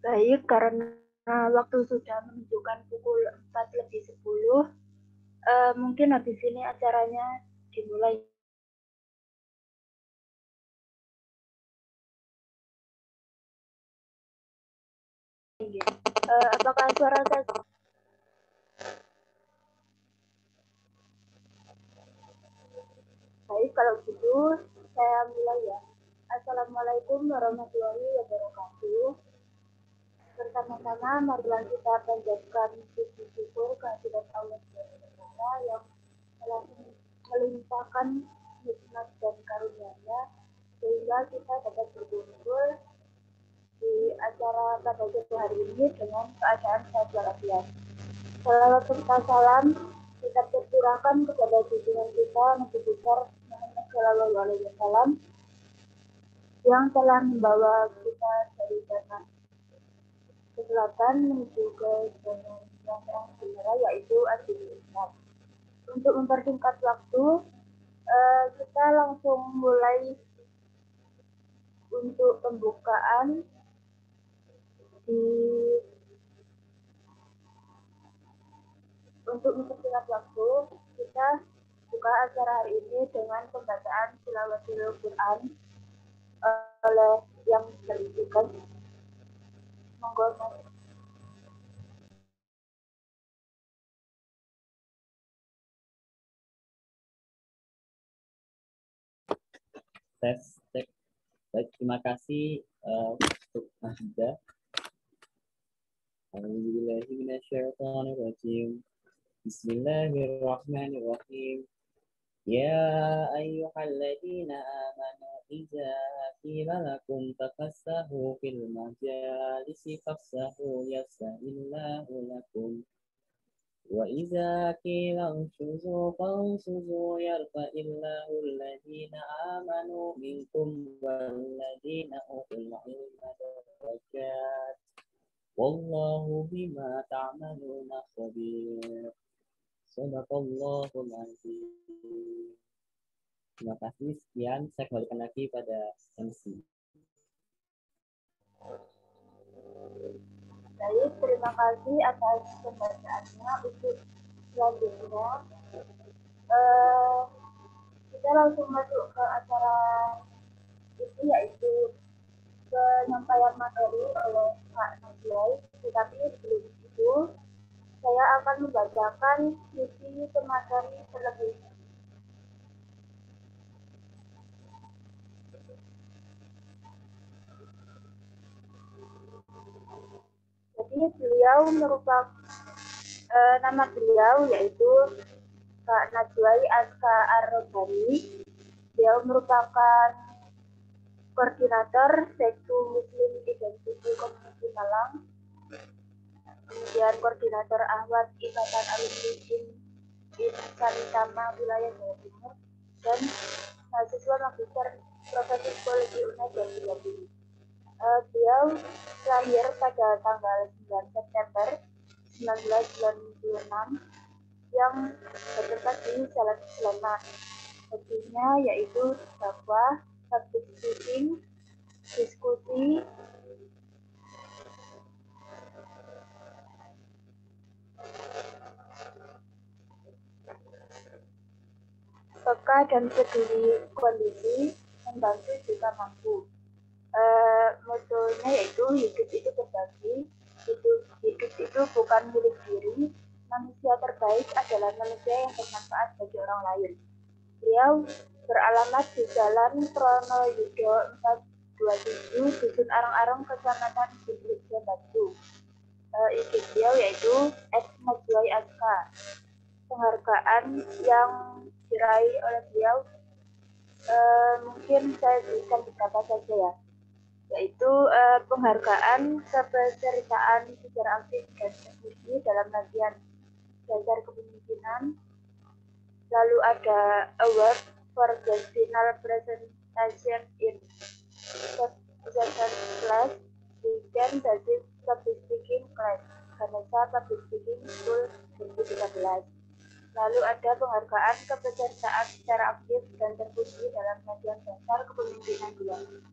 Baik, karena waktu sudah menunjukkan pukul 4:10, mungkin habis ini acaranya dimulai. Apakah suara saya? Baik, kalau gitu saya mulai ya. Assalamualaikum warahmatullahi wabarakatuh. Bersama-sama marilah kita panjatkan puji syukur kehadirat Allah SWT yang telah melimpahkan nikmat dan karunia-Nya sehingga kita dapat berkumpul di acara pada hari ini dengan keadaan sehat walafiat. Salawat serta salam kita tercurahkan kepada junjungan kita Nabi besar Muhammad Shallallahu Alaihi Wasallam yang telah membawa kita dari tanah ke selatan menuju ke jalan yang terang benderang, yaitu agama Islam. Untuk mempersingkat waktu, kita langsung mulai untuk pembukaan di untuk mempersingkat waktu, kita buka acara hari ini dengan pembacaan tilawatil Quran oleh yang berisikan. Monggo, Mas. Tes cek. Baik, terima kasih untuk Mahida. Alhamdulillahirrahmanirrahim. Bismillahirrahmanirrahim. Ya ayyuhalladzina amanu idza qila lakum tafassahu fil majalisi fafsahu yafsahillahu lakum. وإذا قيل انشزوا فانشزوا يرفع الله الذين آمنوا منكم والذين أوتوا العلم درجات والله بما تعملون خبير. Sadaqallahul azim. Terima kasih. Sekian, saya kembalikan lagi pada MC. Baik, terima kasih atas pembacaannya. Untuk selanjutnya, kita langsung masuk ke acara itu, yaitu penyampaian materi oleh Pak Najlai. Tetapi sebelum itu, saya akan membacakan isi materi terlebih. Jadi beliau merupakan nama beliau yaitu Pak Najwai Aska Ar-Robani. Beliau merupakan koordinator Sektu Muslim Identity Community Malang, kemudian koordinator Ahwat Ikatan Alumni Insan Tama Wilayah Jawa Timur, dan mahasiswa magister Profesi Psikologi UNED 2020. Beliau lahir pada tanggal 9 September 1996 yang bertempat di Jalan Sleman. Hobinya yaitu dakwah, public speaking, diskusi, peka dan peduli kondisi, membantu jika mampu. Motonya yaitu hidup itu berbagi, hidup itu bukan milik diri, manusia terbaik adalah manusia yang bermanfaat bagi orang lain. Beliau beralamat di Jalan Pronoyudo 427, Dusun Arang-Arang, Kecamatan Jembrek, Batu. IG beliau yaitu @najwai aska. Penghargaan yang diraih oleh beliau mungkin saya berikan beberapa saja ya, yaitu penghargaan kepesertaan secara aktif dan diskusi dalam latihan dasar kepemimpinan. Lalu ada award for destinal presentation in second class, weekend basic public speaking class, Ganesha Public Speaking School 2013. Lalu ada penghargaan kepesertaan secara aktif dan terpuji dalam latihan dasar kepemimpinan 2.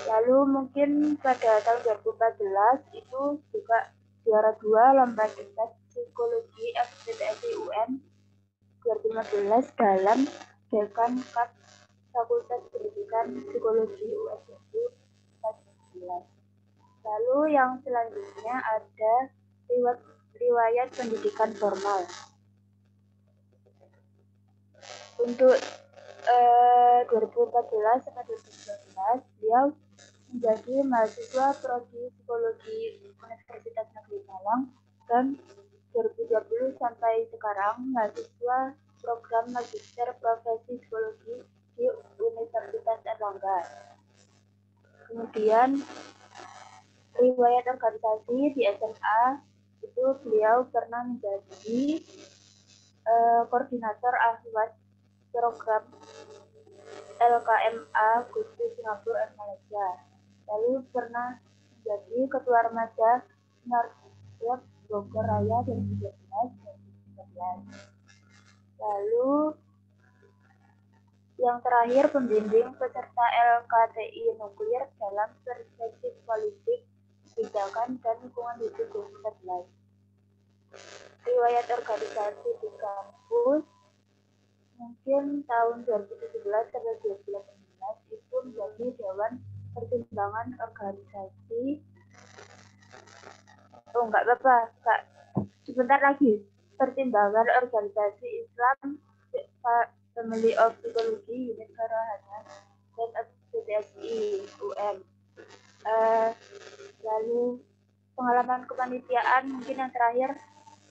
Lalu mungkin pada tahun 2014 itu juga juara 2 lomba debat psikologi FPTSI UN 2015 dalam Dekan Cup Fakultas Pendidikan Psikologi UN 2014. Lalu yang selanjutnya ada riwayat pendidikan formal. Untuk 2014 sampai 2019 beliau menjadi mahasiswa prodi psikologi Universitas Negeri Malang dan 2020 sampai sekarang mahasiswa program magister profesi psikologi di Universitas Erlangga. Kemudian riwayat organisasi di SMA itu beliau pernah menjadi koordinator ahwat program LKMA Gusti Singapura dan Malaysia. Lalu pernah menjadi ketua remaja Northwest Bogor Raya 2012-2013. Lalu yang terakhir pembimbing peserta LKTI nuklir dalam perspektif politik, kebijakan, dan lingkungan hidup 2014. Riwayat organisasi di kampus mungkin tahun 2017 sampai 2018 itu menjadi Dewan Pertimbangan Organisasi. Oh, enggak apa-apa, Kak. Sebentar lagi. Pertimbangan Organisasi Islam Family of Psychology Unit Karahanan dan FPTSI UN. Lalu pengalaman kepanitiaan mungkin yang terakhir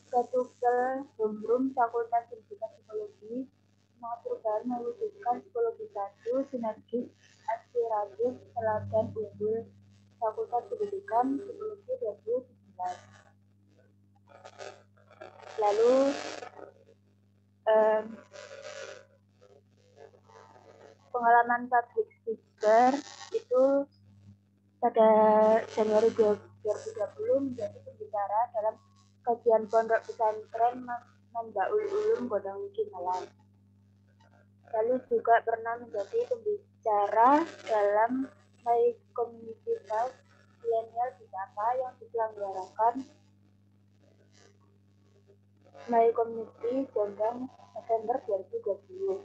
Ketukel Homeroom Fakultas Pendidikan Psikologi semangat perubahan mewujudkan psikologi satu sinergis aspiratif teladan unggul Fakultas Pendidikan Psikologi 2019. Lalu pengalaman public speaker itu pada Januari 2020 menjadi pembicara dalam kajian pondok pesantren Mambaul Ulum Gondang Malang. Lalu juga pernah menjadi pembicara dalam My Community Talk Milenial Disapa yang diselenggarakan My Community Gondang November 2020.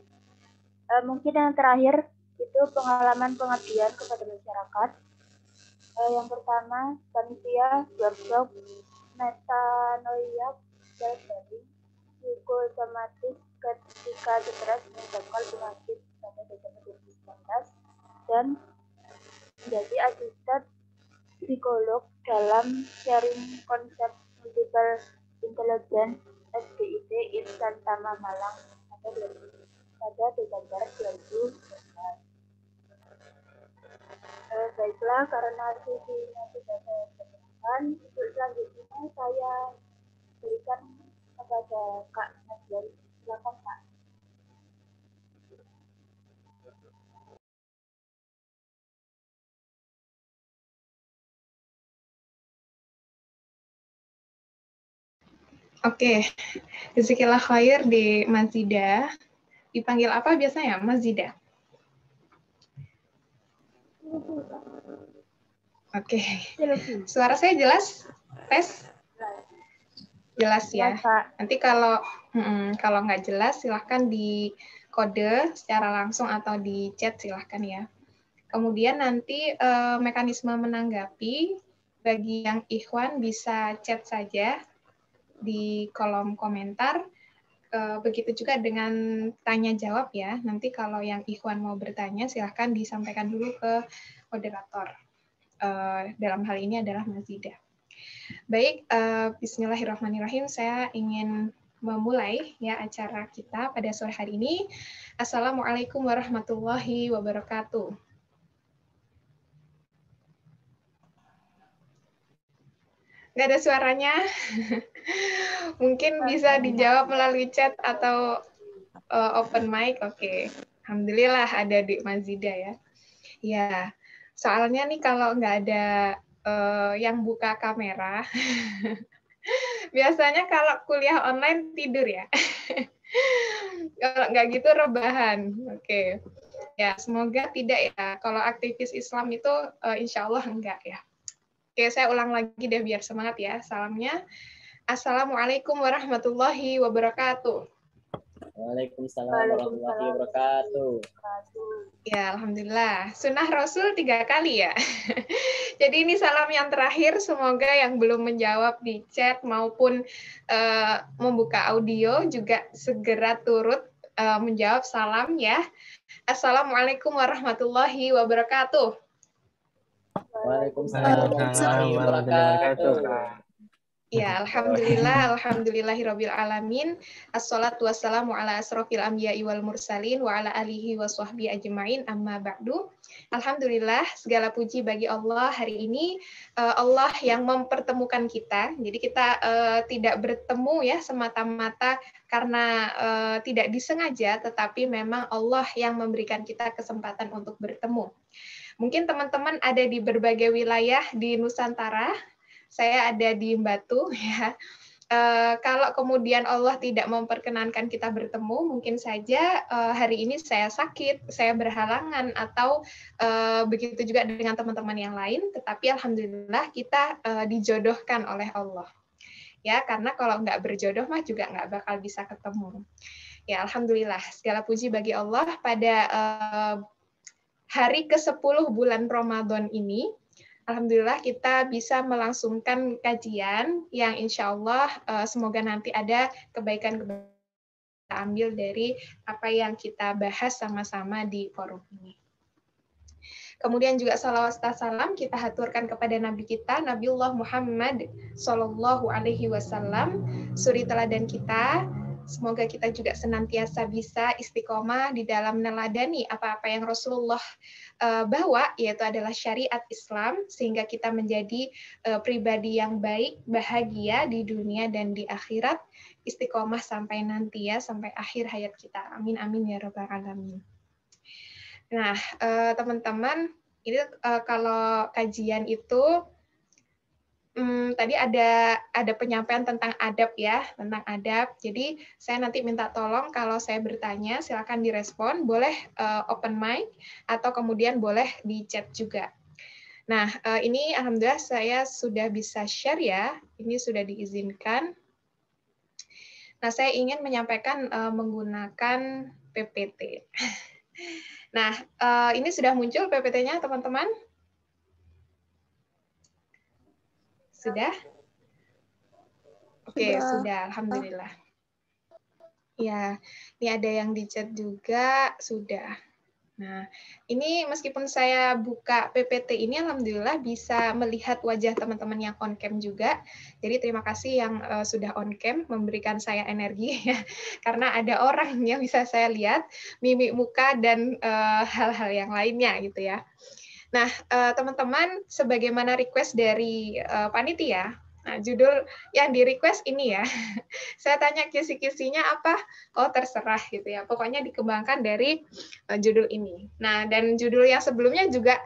Mungkin yang terakhir itu pengalaman pengabdian kepada masyarakat. Yang pertama, panitia workshop metanoia self-healing psikosomatik ketika stres menyebabkan penyakit pada Desember 2019 dan menjadi asisten psikolog dalam sharing konsep multiple intelligence SBIT Insan Tama Malang pada Desember 2019. Baiklah, karena CV-nya sudah saya berikan, untuk selanjutnya saya berikan kepada Kak Najari. Silakan, Kak. Oke, Jazakallah khair di Mazida. Dipanggil apa biasanya, Mazida? Oke, suara saya jelas? Tes? Jelas ya. Nanti kalau nggak jelas silahkan di kode secara langsung atau di chat silahkan ya. Kemudian nanti mekanisme menanggapi bagi yang ikhwan bisa chat saja di kolom komentar. Begitu juga dengan tanya jawab ya. Nanti kalau yang ikhwan mau bertanya silahkan disampaikan dulu ke moderator. Dalam hal ini adalah Mazida. Baik, bismillahirrahmanirrahim. Saya ingin memulai ya acara kita pada sore hari ini. Assalamualaikum warahmatullahi wabarakatuh. Nggak ada suaranya? Mungkin bisa dijawab melalui chat atau open mic. Oke. Alhamdulillah ada di Mazida ya. Ya, soalnya nih kalau nggak ada yang buka kamera, biasanya kalau kuliah online tidur ya. Kalau nggak gitu rebahan. Oke. Ya, semoga tidak ya. Kalau aktivis Islam itu insya Allah enggak ya. Oke, saya ulang lagi deh biar semangat ya. Salamnya. Assalamualaikum warahmatullahi wabarakatuh. Waalaikumsalam warahmatullahi wabarakatuh. Ya, alhamdulillah. Sunnah Rasul 3 kali ya. Jadi ini salam yang terakhir. Semoga yang belum menjawab di chat maupun membuka audio juga segera turut menjawab salam ya. Assalamualaikum warahmatullahi wabarakatuh. Waalaikumsalam warahmatullahi wabarakatuh. Ya, alhamdulillah, alhamdulillahirabbil alamin. Assalatu wassalamu ala asrofil anbiya'i wal mursalin wa ala alihi wa sahbihi ajmain, amma ba'du. Alhamdulillah, segala puji bagi Allah hari ini, Allah yang mempertemukan kita. Jadi kita tidak bertemu ya semata-mata karena tidak disengaja, tetapi memang Allah yang memberikan kita kesempatan untuk bertemu. Mungkin teman-teman ada di berbagai wilayah di Nusantara. Saya ada di Batu ya. Kalau kemudian Allah tidak memperkenankan kita bertemu, mungkin saja hari ini saya sakit, saya berhalangan, atau begitu juga dengan teman-teman yang lain. Tetapi alhamdulillah kita dijodohkan oleh Allah. Ya, karena kalau nggak berjodoh mah juga nggak bakal bisa ketemu. Ya, alhamdulillah segala puji bagi Allah pada hari ke-10 bulan Ramadan ini. Alhamdulillah kita bisa melangsungkan kajian yang insya Allah semoga nanti ada kebaikan-kebaikan kita ambil dari apa yang kita bahas sama-sama di forum ini. Kemudian juga salawat salam kita haturkan kepada Nabi kita, Nabiullah Muhammad Sallallahu Alaihi Wasallam, suri teladan kita. Semoga kita juga senantiasa bisa istiqomah di dalam meneladani apa-apa yang Rasulullah bawa, yaitu adalah syariat Islam, sehingga kita menjadi pribadi yang baik, bahagia di dunia dan di akhirat, istiqomah sampai nanti ya, sampai akhir hayat kita. Amin, amin ya rabbal alamin. Nah, teman-teman, ini kalau kajian itu tadi ada penyampaian tentang adab ya, tentang adab. Jadi saya nanti minta tolong kalau saya bertanya silakan direspon, boleh open mic atau kemudian boleh di chat juga. Nah, ini alhamdulillah saya sudah bisa share ya. Ini sudah diizinkan. Nah, saya ingin menyampaikan menggunakan PPT. Nah, ini sudah muncul PPT-nya teman-teman? Sudah? Oke, sudah. Alhamdulillah. Ya, ini ada yang di chat juga, sudah. Nah, ini meskipun saya buka PPT ini, alhamdulillah bisa melihat wajah teman-teman yang on cam juga. Jadi terima kasih yang sudah on cam, memberikan saya energi ya, karena ada orang yang bisa saya lihat, mimik muka dan hal-hal yang lainnya gitu ya. Nah, teman-teman, sebagaimana request dari panitia, nah, judul yang di-request ini ya, saya tanya kisi-kisinya apa? Oh, terserah gitu ya. Pokoknya dikembangkan dari judul ini. Nah, dan judul yang sebelumnya juga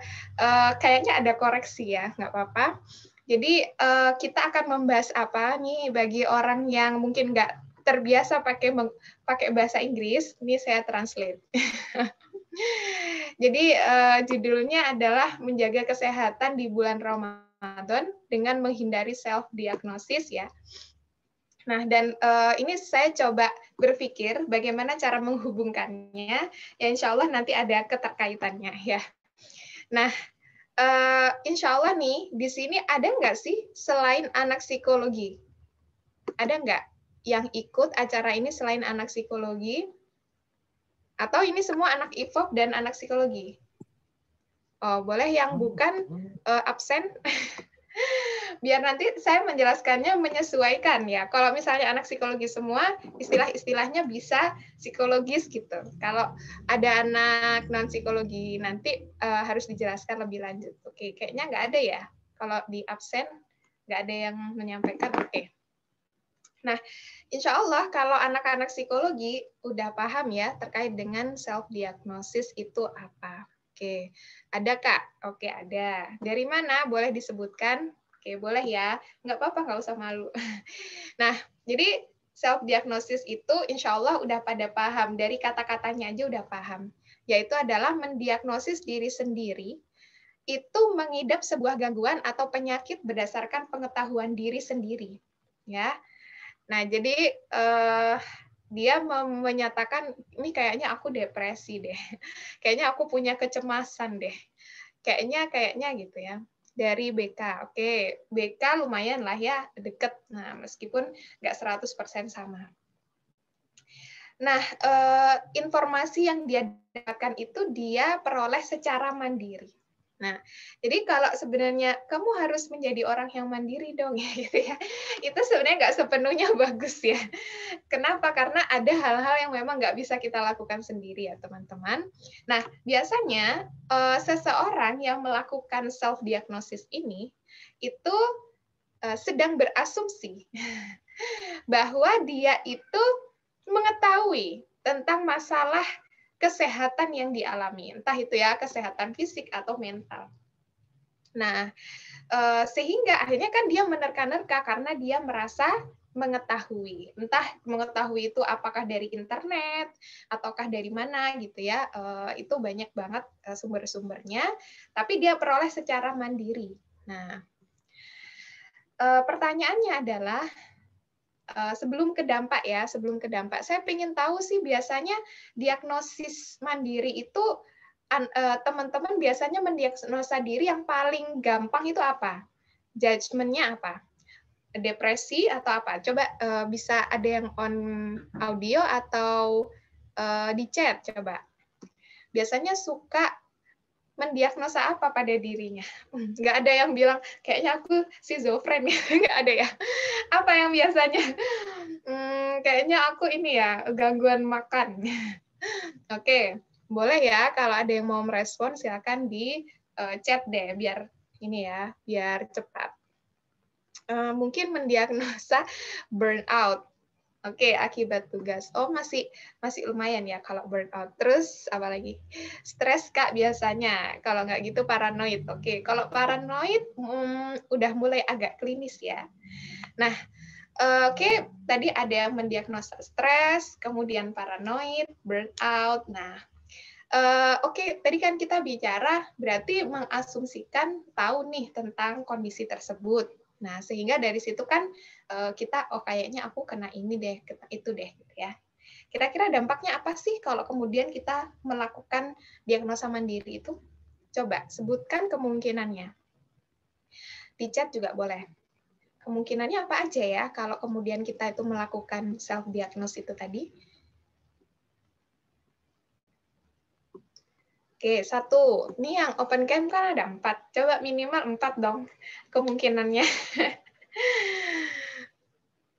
kayaknya ada koreksi ya, nggak apa-apa. Jadi, kita akan membahas apa nih bagi orang yang mungkin nggak terbiasa pakai bahasa Inggris, ini saya translate. Jadi judulnya adalah menjaga kesehatan di bulan Ramadan dengan menghindari self-diagnosis ya. Nah, dan ini saya coba berpikir bagaimana cara menghubungkannya, ya insya Allah nanti ada keterkaitannya ya. Nah, insya Allah nih, di sini ada nggak sih selain anak psikologi? Ada nggak yang ikut acara ini selain anak psikologi? Atau ini semua anak IFOP dan anak psikologi? Oh, boleh yang bukan absen? Biar nanti saya menjelaskannya menyesuaikan ya. Kalau misalnya anak psikologi semua, istilah-istilahnya bisa psikologis gitu. Kalau ada anak non-psikologi, nanti harus dijelaskan lebih lanjut. Oke, kayaknya nggak ada ya. Kalau di absen, nggak ada yang menyampaikan. Oke. Nah, insya Allah kalau anak-anak psikologi udah paham ya terkait dengan self-diagnosis itu apa. Oke, ada Kak? Oke, ada. Dari mana? Boleh disebutkan? Oke, boleh ya. Nggak apa-apa, nggak usah malu. Nah, jadi self-diagnosis itu insya Allah udah pada paham. Dari kata-katanya aja udah paham. yaitu adalah mendiagnosis diri sendiri itu mengidap sebuah gangguan atau penyakit berdasarkan pengetahuan diri sendiri. Ya, nah jadi dia menyatakan ini kayaknya aku depresi deh, kayaknya aku punya kecemasan deh, kayaknya gitu ya. Dari BK, oke, BK lumayan lah ya, deket. Nah, meskipun nggak 100% sama. Nah, informasi yang dia dapatkan itu dia peroleh secara mandiri. Nah, jadi kalau sebenarnya kamu harus menjadi orang yang mandiri dong, gitu ya. Itu sebenarnya nggak sepenuhnya bagus ya. Kenapa? Karena ada hal-hal yang memang nggak bisa kita lakukan sendiri ya, teman-teman. Nah, biasanya seseorang yang melakukan self-diagnosis ini itu sedang berasumsi bahwa dia itu mengetahui tentang masalah kesehatan yang dialami, entah itu ya kesehatan fisik atau mental. Nah, sehingga akhirnya kan dia menerka-nerka karena dia merasa mengetahui, entah mengetahui itu apakah dari internet ataukah dari mana gitu ya, itu banyak banget sumber-sumbernya, tapi dia peroleh secara mandiri. Nah, pertanyaannya adalah sebelum ke dampak ya, saya ingin tahu sih biasanya diagnosis mandiri itu teman-teman biasanya mendiagnosa diri yang paling gampang itu apa? Judgment-nya apa? Depresi atau apa? Coba bisa ada yang on audio atau di chat coba. Biasanya suka mendiagnosa apa pada dirinya? Nggak ada yang bilang, kayaknya aku schizofren ya. Nggak ada ya. Apa yang biasanya? Kayaknya aku ini ya, gangguan makan. Oke, boleh ya. Kalau ada yang mau merespon, silakan di chat deh, biar ini ya, biar cepat. Mungkin mendiagnosa burnout. Oke, akibat tugas. Oh, masih lumayan ya kalau burnout. Terus apa lagi? Stres Kak biasanya. Kalau nggak gitu paranoid. Oke, kalau paranoid udah mulai agak klinis ya. Nah, oke, tadi ada yang mendiagnosa stres, kemudian paranoid, burnout. Nah, oke, tadi kan kita bicara berarti mengasumsikan tahu nih tentang kondisi tersebut. Nah, sehingga dari situ kan kita, oh kayaknya aku kena ini deh, kena itu deh, gitu ya. Kira-kira dampaknya apa sih kalau kemudian kita melakukan diagnosa mandiri itu? Coba sebutkan kemungkinannya. Di chat juga boleh. Kemungkinannya apa aja ya kalau kemudian kita itu melakukan self-diagnose itu tadi? Oke, 1. Ini yang open cam kan ada 4. Coba minimal 4 dong kemungkinannya.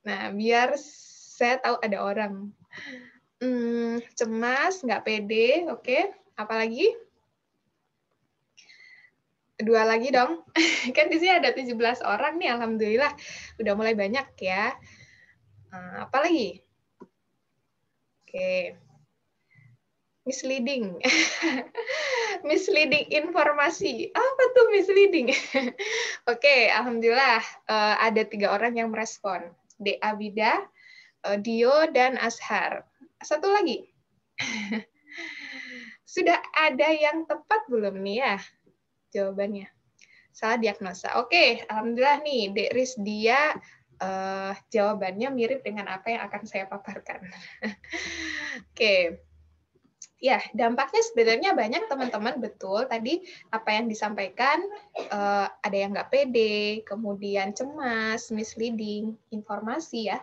Nah, biar saya tahu ada orang. Cemas, nggak pede, oke. Apalagi? 2 lagi dong. Kan di sini ada 17 orang nih, alhamdulillah. Udah mulai banyak ya. Apalagi? Oke. Misleading. Misleading informasi. Apa tuh misleading? Oke, alhamdulillah ada 3 orang yang merespon. De Abida, Dio, dan Ashar. 1 lagi. Sudah ada yang tepat belum nih ya jawabannya? Salah diagnosa. Oke, alhamdulillah nih, Dek Rizdia jawabannya mirip dengan apa yang akan saya paparkan. Oke. Ya, dampaknya sebenarnya banyak teman-teman, betul. Tadi apa yang disampaikan, ada yang nggak pede, kemudian cemas, misleading, informasi ya.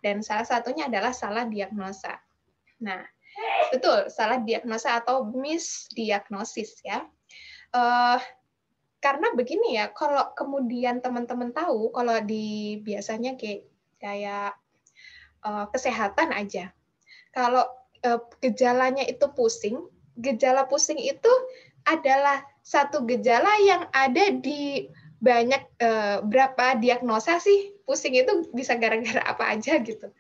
Dan salah satunya adalah salah diagnosa. Nah, betul, salah diagnosa atau misdiagnosis ya. Karena begini ya, kalau kemudian teman-teman tahu, kalau biasanya kayak kesehatan aja, kalau gejalanya itu pusing, gejala pusing itu adalah satu gejala yang ada di banyak berapa diagnosa sih pusing itu bisa gara-gara apa aja gitu.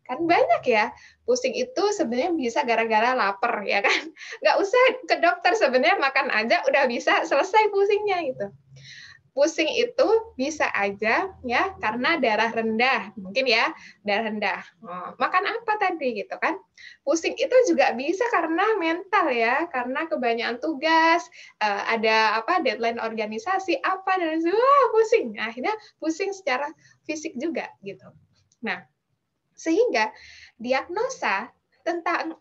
Kan banyak ya, pusing itu sebenarnya bisa gara-gara lapar ya kan. Nggak usah ke dokter, sebenarnya makan aja udah bisa selesai pusingnya gitu. pusing itu bisa aja ya karena darah rendah, mungkin ya darah rendah. Makan apa tadi gitu kan? Pusing itu juga bisa karena mental ya, karena kebanyakan tugas, ada apa deadline organisasi apa dan pusing. Nah, akhirnya pusing secara fisik juga gitu. Nah, sehingga diagnosa tentang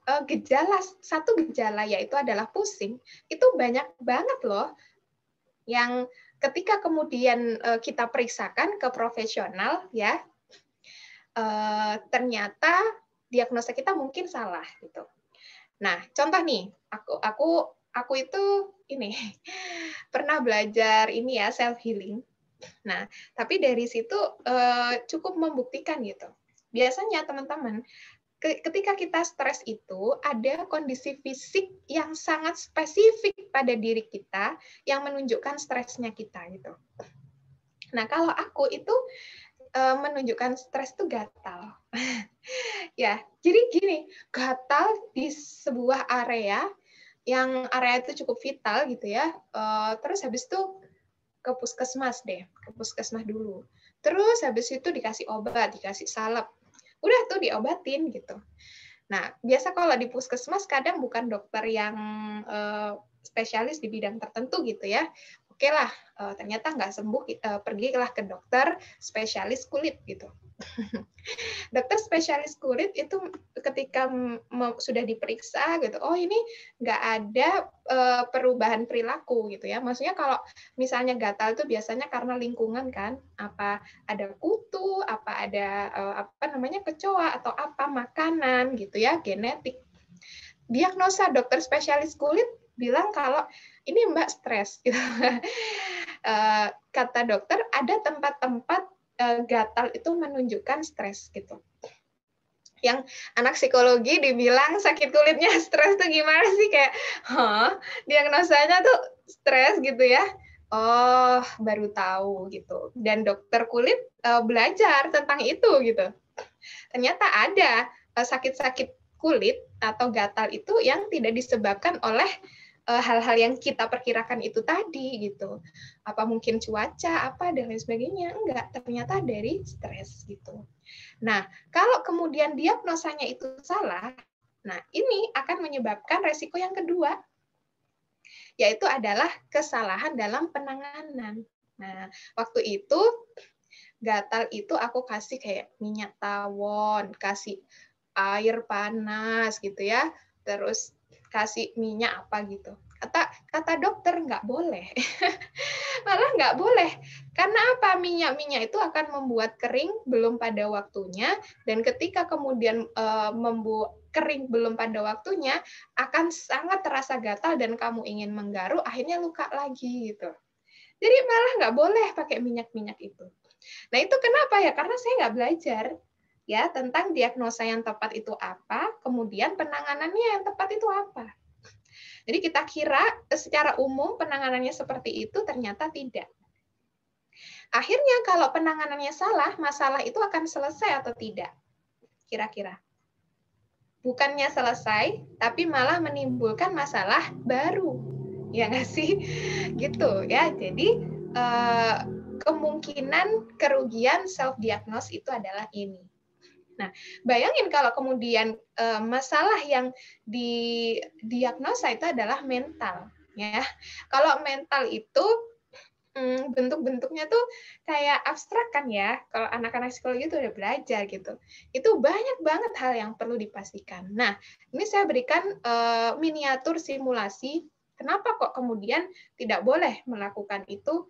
satu gejala yaitu adalah pusing itu banyak banget loh yang ketika kemudian kita periksakan ke profesional ya ternyata diagnosa kita mungkin salah gitu. Nah, contoh nih, aku itu ini pernah belajar ini ya self healing. Nah, tapi dari situ cukup membuktikan gitu. Biasanya teman-teman ketika kita stres itu ada kondisi fisik yang sangat spesifik pada diri kita yang menunjukkan stresnya kita gitu. Nah, kalau aku itu menunjukkan stres itu gatal. Ya, jadi gini, gatal di sebuah area yang area itu cukup vital gitu ya. Terus habis itu ke puskesmas dulu. Terus habis itu dikasih obat, dikasih salep. Udah tuh diobatin gitu. Nah, biasa kalau di puskesmas kadang bukan dokter yang spesialis di bidang tertentu gitu ya. Oke lah, ternyata nggak sembuh, pergilah ke dokter spesialis kulit gitu. Dokter spesialis kulit itu ketika sudah diperiksa gitu, oh ini nggak ada perubahan perilaku gitu ya. Maksudnya kalau misalnya gatal itu biasanya karena lingkungan kan, apa ada kutu, apa ada apa namanya kecoa atau apa makanan gitu ya, genetik. Diagnosa dokter spesialis kulit bilang kalau ini Mbak stres gitu. Kata dokter ada tempat-tempat gatal itu menunjukkan stres gitu. Yang anak psikologi dibilang sakit kulitnya stres tuh gimana sih kayak, diagnosanya tuh stres gitu ya. Oh, baru tahu gitu. Dan dokter kulit belajar tentang itu gitu. Ternyata ada sakit-sakit kulit atau gatal itu yang tidak disebabkan oleh hal-hal yang kita perkirakan itu tadi gitu. Apa mungkin cuaca, apa dan lain sebagainya. Enggak, ternyata dari stres gitu. Nah, kalau kemudian diagnosanya itu salah, nah ini akan menyebabkan resiko yang kedua, yaitu adalah kesalahan dalam penanganan. Nah, waktu itu gatal itu aku kasih kayak minyak tawon, kasih air panas gitu ya, terus kasih minyak apa gitu. Kata dokter nggak boleh, malah nggak boleh. Karena apa? Minyak-minyak itu akan membuat kering belum pada waktunya, dan ketika kemudian membuat kering belum pada waktunya, akan sangat terasa gatal dan kamu ingin menggaruk, akhirnya luka lagi gitu. Jadi malah nggak boleh pakai minyak-minyak itu. Nah itu kenapa ya? Karena saya nggak belajar ya tentang diagnosa yang tepat itu apa, kemudian penanganannya yang tepat itu apa. Jadi kita kira secara umum penanganannya seperti itu, ternyata tidak. Akhirnya kalau penanganannya salah, masalah itu akan selesai atau tidak? Kira-kira. Bukannya selesai, tapi malah menimbulkan masalah baru. Ya nggak sih? Gitu ya. Jadi kemungkinan kerugian self-diagnose itu adalah ini. Nah, bayangin kalau kemudian masalah yang didiagnosa itu adalah mental, ya. Kalau mental itu bentuk-bentuknya tuh kayak abstrak kan ya. Kalau anak-anak psikologi itu udah belajar gitu. Itu banyak banget hal yang perlu dipastikan. Nah, ini saya berikan miniatur simulasi. Kenapa kok kemudian tidak boleh melakukan itu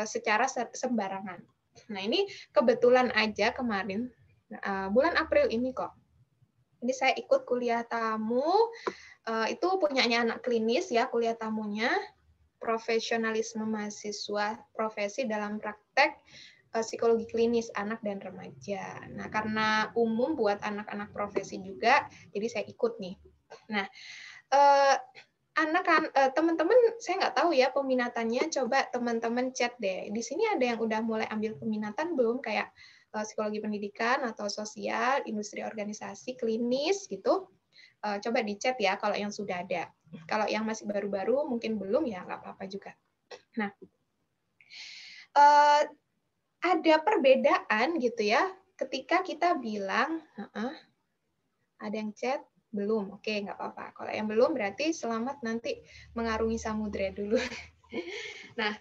secara sembarangan? Nah, ini kebetulan aja kemarin bulan April ini kok. Ini saya ikut kuliah tamu, itu punyanya anak klinis ya, kuliah tamunya, profesionalisme mahasiswa profesi dalam praktek psikologi klinis anak dan remaja. Nah, karena umum buat anak-anak profesi juga, jadi saya ikut nih. Nah, teman-teman, saya nggak tahu ya peminatannya, coba teman-teman chat deh. Di sini ada yang udah mulai ambil peminatan belum, kayak psikologi pendidikan atau sosial, industri organisasi, klinis gitu. Coba di chat ya kalau yang sudah ada. Kalau yang masih baru-baru mungkin belum ya nggak apa-apa juga. Nah, ada perbedaan gitu ya ketika kita bilang ada yang chat belum, oke nggak apa-apa. Kalau yang belum berarti selamat nanti mengarungi samudera dulu. Nah,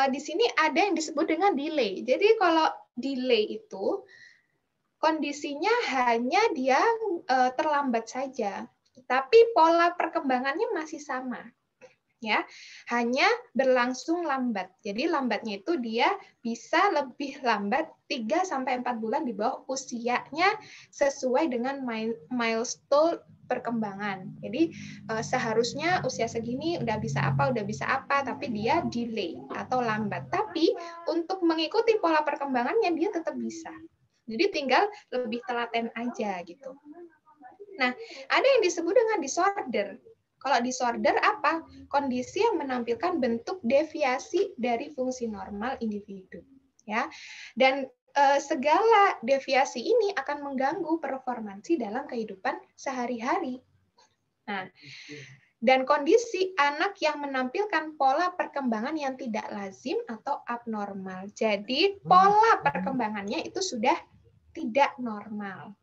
di sini ada yang disebut dengan delay. Jadi kalau delay itu kondisinya hanya dia terlambat saja, tapi pola perkembangannya masih sama. Ya, hanya berlangsung lambat. Jadi lambatnya itu dia bisa lebih lambat 3 sampai 4 bulan di bawah usianya sesuai dengan milestone perkembangan. Jadi seharusnya usia segini udah bisa apa, tapi dia delay atau lambat. Tapi untuk mengikuti pola perkembangannya dia tetap bisa. Jadi tinggal lebih telaten aja gitu. Nah, ada yang disebut dengan disorder. Kalau disorder apa? Kondisi yang menampilkan bentuk deviasi dari fungsi normal individu, ya. Dan segala deviasi ini akan mengganggu performansi dalam kehidupan sehari-hari. Nah, dan kondisi anak yang menampilkan pola perkembangan yang tidak lazim atau abnormal. Jadi pola perkembangannya itu sudah tidak normal,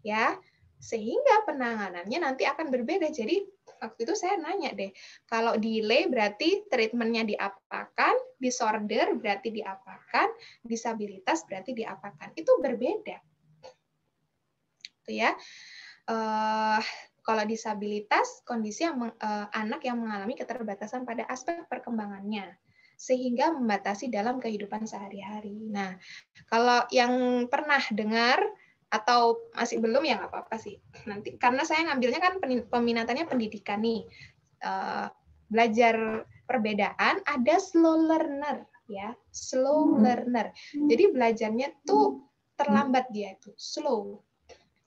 ya. Sehingga penanganannya nanti akan berbeda. Jadi waktu itu saya nanya deh, kalau delay berarti treatmentnya diapakan, disorder berarti diapakan, disabilitas berarti diapakan. Itu berbeda. Itu ya. Kalau disabilitas, kondisi anak yang mengalami keterbatasan pada aspek perkembangannya, sehingga membatasi dalam kehidupan sehari-hari. Nah, kalau yang pernah dengar atau masih belum ya nggak apa-apa sih. Nanti karena saya ngambilnya kan peminatannya pendidikan nih. Belajar perbedaan ada slow learner ya, slow learner. Jadi belajarnya tuh terlambat dia itu, slow.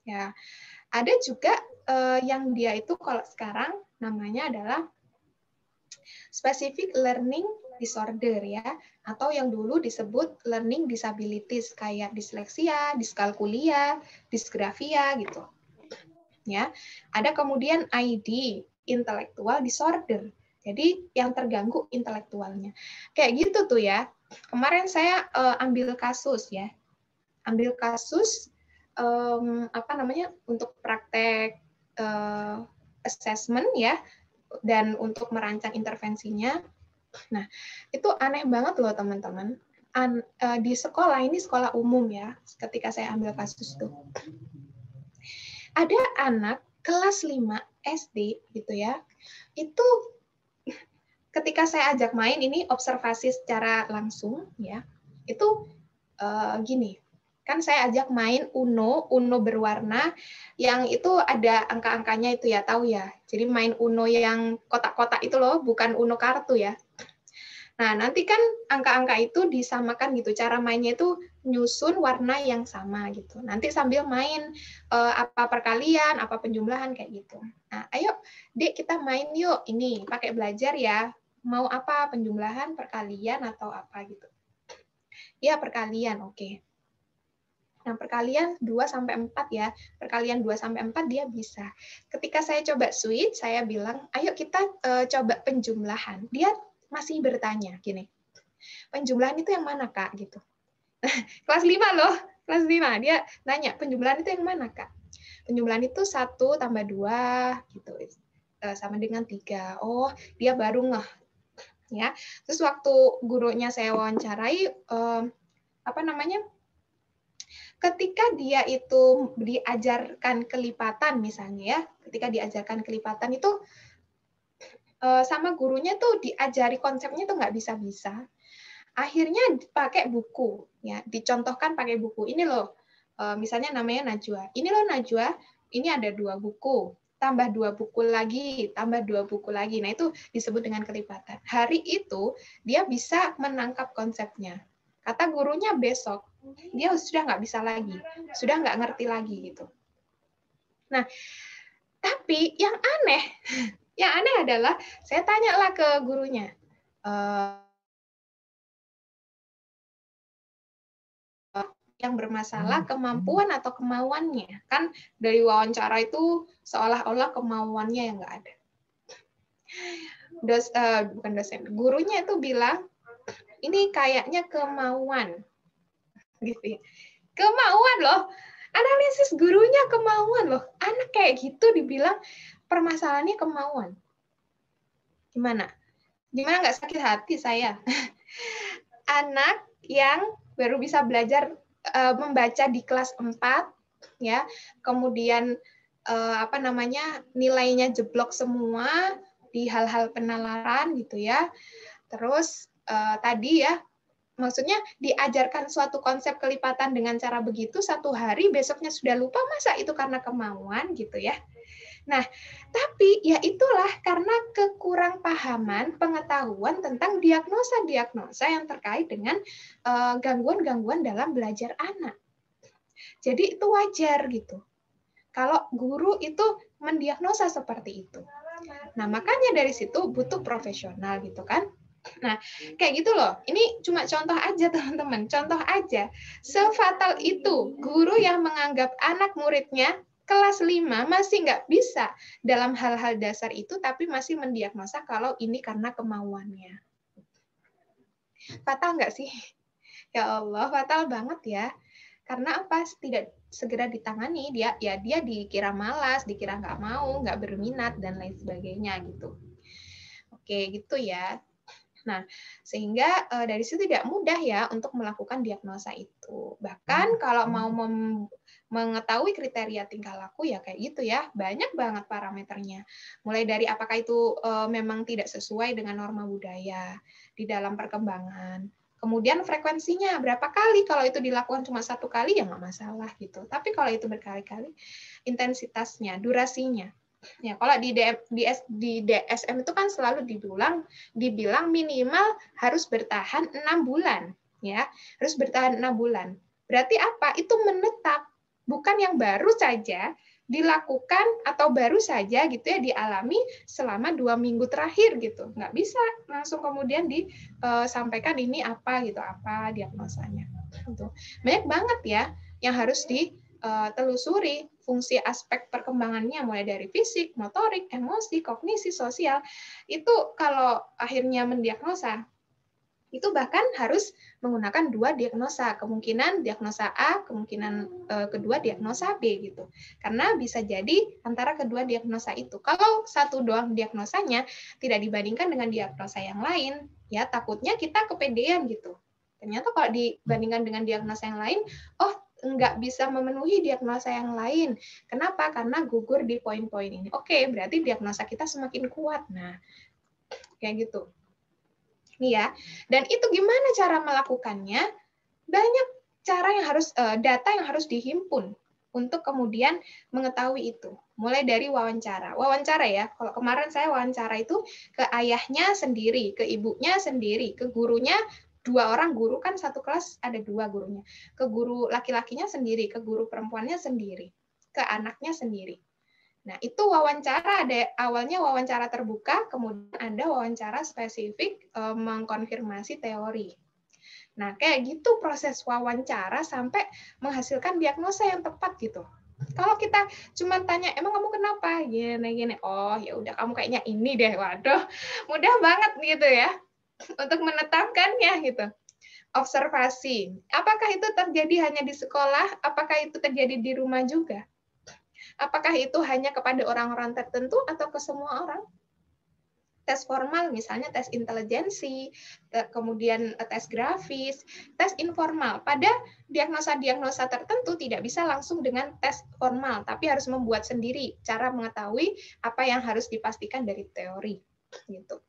Ya. Ada juga yang dia itu kalau sekarang namanya adalah specific learning disorder ya, atau yang dulu disebut learning disabilities kayak disleksia, diskalkulia, disgrafia gitu. Ya. Ada kemudian ID, intellectual disorder. Jadi yang terganggu intelektualnya. Kayak gitu tuh ya. Kemarin saya ambil kasus ya. Ambil kasus untuk praktek assessment ya, dan untuk merancang intervensinya. Nah, itu aneh banget loh teman-teman. Di sekolah, ini sekolah umum ya, ketika saya ambil kasus itu. Ada anak kelas 5 SD gitu ya, itu ketika saya ajak main, ini observasi secara langsung ya, itu gini, kan saya ajak main Uno berwarna, yang itu ada angka-angkanya itu ya, tahu ya. Jadi main Uno yang kotak-kotak itu loh, bukan Uno kartu ya. Nah, nanti kan angka-angka itu disamakan gitu. Cara mainnya itu nyusun warna yang sama gitu. Nanti sambil main apa perkalian, apa penjumlahan kayak gitu. Nah, ayo Dek kita main yuk. Ini pakai belajar ya. Mau apa? Penjumlahan, perkalian atau apa gitu. Ya, perkalian. Oke. Nah, perkalian 2 sampai 4 ya. Perkalian 2 sampai 4 dia bisa. Ketika saya coba switch, saya bilang, "Ayo kita coba penjumlahan." Dia masih bertanya gini. "Penjumlahan itu yang mana, Kak?" gitu. Kelas 5 loh, kelas 5. Dia nanya, "Penjumlahan itu yang mana, Kak?" Penjumlahan itu 1 tambah 2 gitu. Sama dengan 3. Oh, dia baru ngeh. Ya. Terus waktu gurunya saya wawancarai ketika dia itu diajarkan kelipatan misalnya ya, ketika diajarkan kelipatan itu sama gurunya tuh diajari konsepnya tuh nggak bisa-bisa. Akhirnya pakai buku, ya, dicontohkan pakai buku. Ini loh, misalnya namanya Najwa. Ini loh Najwa, ini ada 2 buku, tambah 2 buku lagi, tambah 2 buku lagi. Nah itu disebut dengan kelipatan. Hari itu dia bisa menangkap konsepnya. Kata gurunya besok, dia sudah nggak bisa lagi, sudah nggak ngerti lagi gitu. Nah, tapi yang aneh adalah saya tanyalah ke gurunya, yang bermasalah kemampuan atau kemauannya. Kan dari wawancara itu seolah-olah kemauannya yang nggak ada. Bukan dosen, gurunya itu bilang Ini kayaknya kemauan. Gitu ya. Kemauan loh. Analisis gurunya kemauan loh. Anak kayak gitu dibilang permasalahannya kemauan. Gimana? Gimana nggak sakit hati saya? Anak yang baru bisa belajar membaca di kelas 4, ya, kemudian nilainya jeblok semua di hal-hal penalaran gitu ya. Terus tadi ya, maksudnya diajarkan suatu konsep kelipatan dengan cara begitu, 1 hari besoknya sudah lupa, masa itu karena kemauan gitu ya. Nah, tapi ya itulah karena kekurang pahaman pengetahuan tentang diagnosa-diagnosa yang terkait dengan gangguan-gangguan dalam belajar anak. Jadi itu wajar gitu. Kalau guru itu mendiagnosa seperti itu. Nah, makanya dari situ butuh profesional gitu kan. Nah, kayak gitu loh. Ini cuma contoh aja teman-teman. Contoh aja. Sefatal itu guru yang menganggap anak muridnya kelas 5 masih nggak bisa dalam hal-hal dasar itu, tapi masih mendiagnosa kalau ini karena kemauannya. Fatal nggak sih? Ya Allah, fatal banget ya. Karena apa? Tidak segera ditangani, dia dikira malas, dikira nggak mau, nggak berminat, dan lain sebagainya gitu. Oke, gitu ya. Nah, sehingga dari situ tidak mudah ya untuk melakukan diagnosa itu. Bahkan kalau mau mengetahui kriteria tingkah laku ya kayak gitu ya, banyak banget parameternya. Mulai dari apakah itu memang tidak sesuai dengan norma budaya di dalam perkembangan. Kemudian frekuensinya berapa kali, kalau itu dilakukan cuma 1 kali ya nggak masalah gitu. Tapi kalau itu berkali-kali, intensitasnya, durasinya. Ya, kalau di DSM itu kan selalu dibilang minimal harus bertahan 6 bulan, ya. Harus bertahan 6 bulan. Berarti apa? Itu menetap, bukan yang baru saja dilakukan atau baru saja gitu ya dialami selama 2 minggu terakhir gitu. Nggak bisa langsung kemudian disampaikan ini apa gitu, apa diagnosanya. Gitu. Banyak banget ya yang harus ditelusuri fungsi aspek perkembangannya mulai dari fisik, motorik, emosi, kognisi, sosial. Itu kalau akhirnya mendiagnosa, itu bahkan harus menggunakan 2 diagnosa, kemungkinan diagnosa A, kemungkinan kedua diagnosa B gitu. Karena bisa jadi antara kedua diagnosa itu. Kalau 1 doang diagnosanya tidak dibandingkan dengan diagnosa yang lain, ya takutnya kita kepedean gitu. Ternyata kalau dibandingkan dengan diagnosa yang lain, oh nggak bisa memenuhi diagnosa yang lain. Kenapa? Karena gugur di poin-poin ini. Oke, berarti diagnosa kita semakin kuat. Nah, kayak gitu. Nih ya. Dan itu gimana cara melakukannya? Banyak cara yang harus, data yang harus dihimpun untuk kemudian mengetahui itu. Mulai dari wawancara. Wawancara ya, kalau kemarin saya wawancara itu ke ayahnya sendiri, ke ibunya sendiri, ke gurunya 2 orang guru, kan 1 kelas ada 2 gurunya. Ke guru laki-lakinya sendiri, ke guru perempuannya sendiri, ke anaknya sendiri. Nah, itu wawancara, ada awalnya wawancara terbuka, kemudian ada wawancara spesifik mengkonfirmasi teori. Nah, kayak gitu proses wawancara sampai menghasilkan diagnosa yang tepat gitu. Kalau kita cuma tanya, emang kamu kenapa? Gini. Oh, ya udah kamu kayaknya ini deh. Waduh, mudah banget gitu ya untuk menetapkannya gitu. Observasi. Apakah itu terjadi hanya di sekolah? Apakah itu terjadi di rumah juga? Apakah itu hanya kepada orang-orang tertentu atau ke semua orang? Tes formal misalnya tes intelijensi, kemudian tes grafis, tes informal. Pada diagnosa-diagnosa tertentu tidak bisa langsung dengan tes formal, tapi harus membuat sendiri cara mengetahui apa yang harus dipastikan dari teori. Gitu.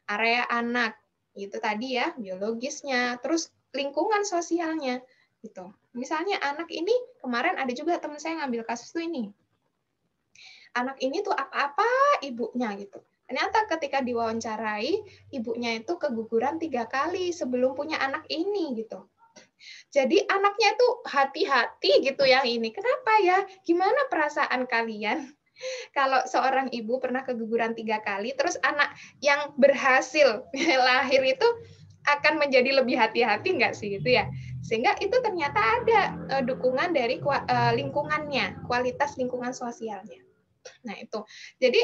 Area anak, itu tadi ya, biologisnya, terus lingkungan sosialnya. Gitu. Misalnya anak ini, kemarin ada juga teman saya ngambil kasus tuh ini. Anak ini tuh apa-apa ibunya gitu. Ternyata ketika diwawancarai, ibunya itu keguguran 3 kali sebelum punya anak ini gitu. Jadi anaknya itu hati-hati gitu yang ini. Kenapa ya? Gimana perasaan kalian kalau seorang ibu pernah keguguran 3 kali, terus anak yang berhasil lahir itu akan menjadi lebih hati-hati nggak sih gitu ya? Sehingga itu ternyata ada dukungan dari lingkungannya, kualitas lingkungan sosialnya. Nah itu, jadi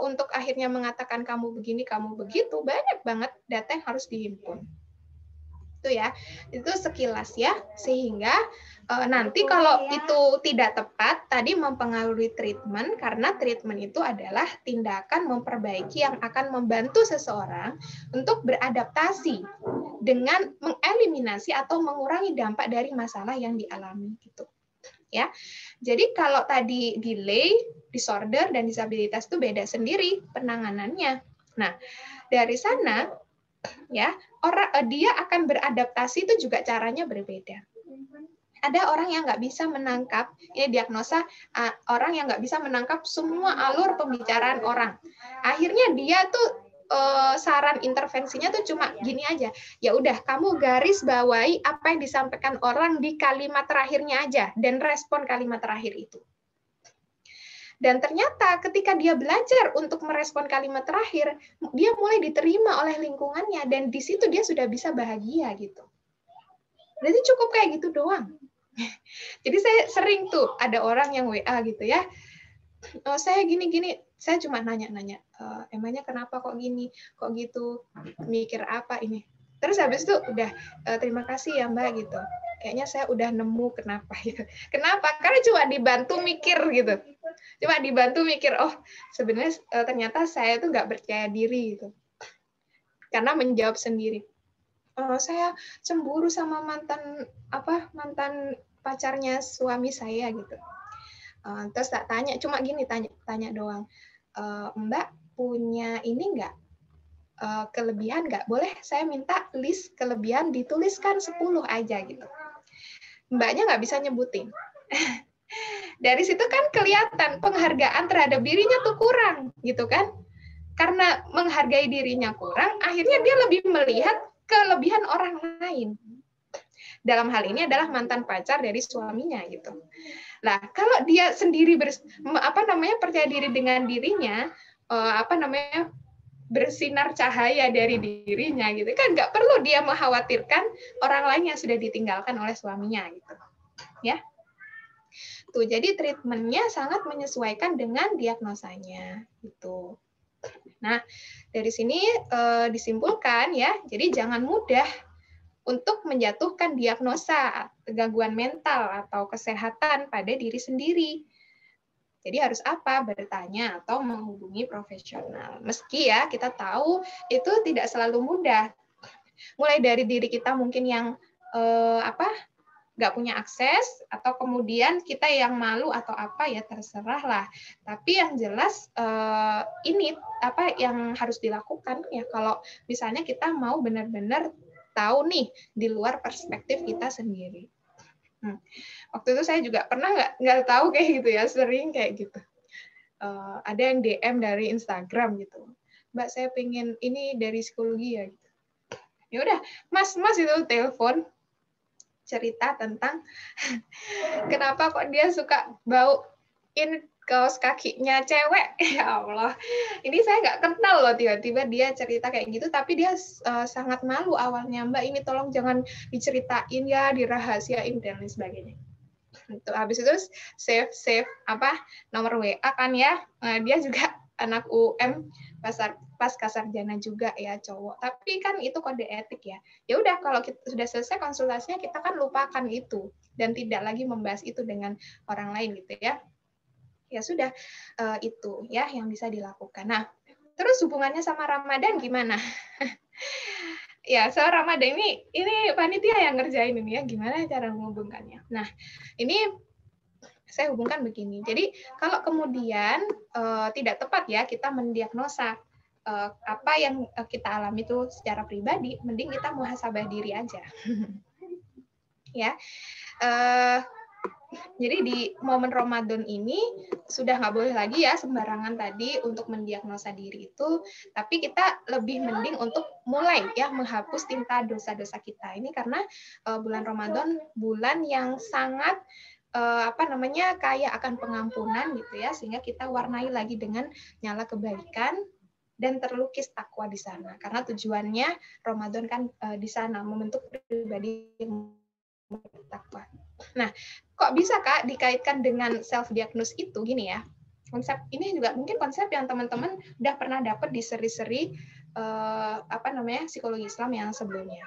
untuk akhirnya mengatakan kamu begini, kamu begitu, banyak banget data yang harus dihimpun. Itu ya, itu sekilas ya, sehingga nanti kalau itu tidak tepat, tadi mempengaruhi treatment, karena treatment itu adalah tindakan memperbaiki yang akan membantu seseorang untuk beradaptasi dengan mengeliminasi atau mengurangi dampak dari masalah yang dialami gitu. Ya. Jadi kalau tadi delay, disorder, dan disabilitas itu beda sendiri penanganannya. Nah, dari sana ya dia akan beradaptasi itu juga caranya berbeda. Ada orang yang nggak bisa menangkap, ini diagnosa orang yang nggak bisa menangkap semua alur pembicaraan orang. Akhirnya dia tuh saran intervensinya tuh cuma gini aja, ya udah kamu garis bawahi apa yang disampaikan orang di kalimat terakhirnya aja dan respon kalimat terakhir itu. Dan ternyata ketika dia belajar untuk merespon kalimat terakhir, dia mulai diterima oleh lingkungannya dan di situ dia sudah bisa bahagia gitu. Berarti cukup kayak gitu doang. Jadi saya sering tuh ada orang yang WA gitu ya, saya gini-gini, saya cuma nanya-nanya, emangnya kenapa kok gini, kok gitu, mikir apa ini. Terus habis itu udah, terima kasih ya Mbak gitu. Kayaknya saya udah nemu kenapa gitu. Kenapa? Karena cuma dibantu mikir gitu. Cuma dibantu mikir, oh sebenarnya ternyata saya tuh nggak percaya diri gitu. Karena menjawab sendiri. Saya cemburu sama mantan pacarnya suami saya gitu. Terus tak tanya, cuma gini tanya doang, Mbak punya ini nggak kelebihan nggak? Boleh saya minta list kelebihan dituliskan 10 aja gitu. Mbaknya nggak bisa nyebutin. Dari situ kan kelihatan penghargaan terhadap dirinya tuh kurang gitu kan? Karena menghargai dirinya kurang, akhirnya dia lebih melihat kelebihan orang lain. Dalam hal ini adalah mantan pacar dari suaminya gitu. Nah, kalau dia sendiri percaya diri dengan dirinya, bersinar cahaya dari dirinya gitu kan, nggak perlu dia mengkhawatirkan orang lain yang sudah ditinggalkan oleh suaminya gitu. Ya. Tuh, jadi treatmentnya sangat menyesuaikan dengan diagnosanya gitu. Nah, dari sini disimpulkan ya, jadi jangan mudah untuk menjatuhkan diagnosa gangguan mental atau kesehatan pada diri sendiri. Jadi harus apa? Bertanya atau menghubungi profesional. Meski ya kita tahu itu tidak selalu mudah. Mulai dari diri kita mungkin yang nggak punya akses, atau kemudian kita yang malu atau apa ya terserah lah. Tapi yang jelas ini apa yang harus dilakukan ya kalau misalnya kita mau benar-benar tahu nih di luar perspektif kita sendiri. Waktu itu saya juga pernah nggak tahu kayak gitu ya, sering kayak gitu. Ada yang DM dari Instagram gitu, Mbak saya pengen ini dari psikologi ya. Gitu. Ya udah, Mas itu telepon cerita tentang kenapa kok dia suka bauin kaos kakinya cewek. Ya Allah, ini saya nggak kenal loh, tiba-tiba dia cerita kayak gitu, tapi dia sangat malu awalnya, Mbak ini tolong jangan diceritain ya, dirahasiain dan lain sebagainya. Itu habis itu save nomor WA kan ya, dia juga anak UM pasca sarjana juga ya, cowok, tapi kan itu kode etik ya. Ya udah, kalau kita sudah selesai konsultasinya kita kan lupakan itu dan tidak lagi membahas itu dengan orang lain gitu ya. Ya sudah, itu ya yang bisa dilakukan. Nah, terus hubungannya sama Ramadan gimana? Ya, soal Ramadan ini panitia yang ngerjain ini ya, gimana cara menghubungkannya. Nah, ini saya hubungkan begini. Jadi kalau kemudian tidak tepat ya kita mendiagnosa apa yang kita alami itu secara pribadi, mending kita muhasabah diri aja. Ya. Jadi di momen Ramadan ini sudah nggak boleh lagi ya sembarangan tadi untuk mendiagnosa diri itu, tapi kita lebih mending untuk mulai ya menghapus tinta dosa-dosa kita ini, karena bulan Ramadan bulan yang sangat kaya akan pengampunan gitu ya, sehingga kita warnai lagi dengan nyala kebaikan dan terlukis takwa di sana, karena tujuannya Ramadan kan di sana membentuk pribadi yang bertakwa. Nah, kok bisa Kak dikaitkan dengan self diagnose itu gini ya? Konsep ini juga mungkin konsep yang teman-teman udah pernah dapat di seri-seri psikologi Islam yang sebelumnya.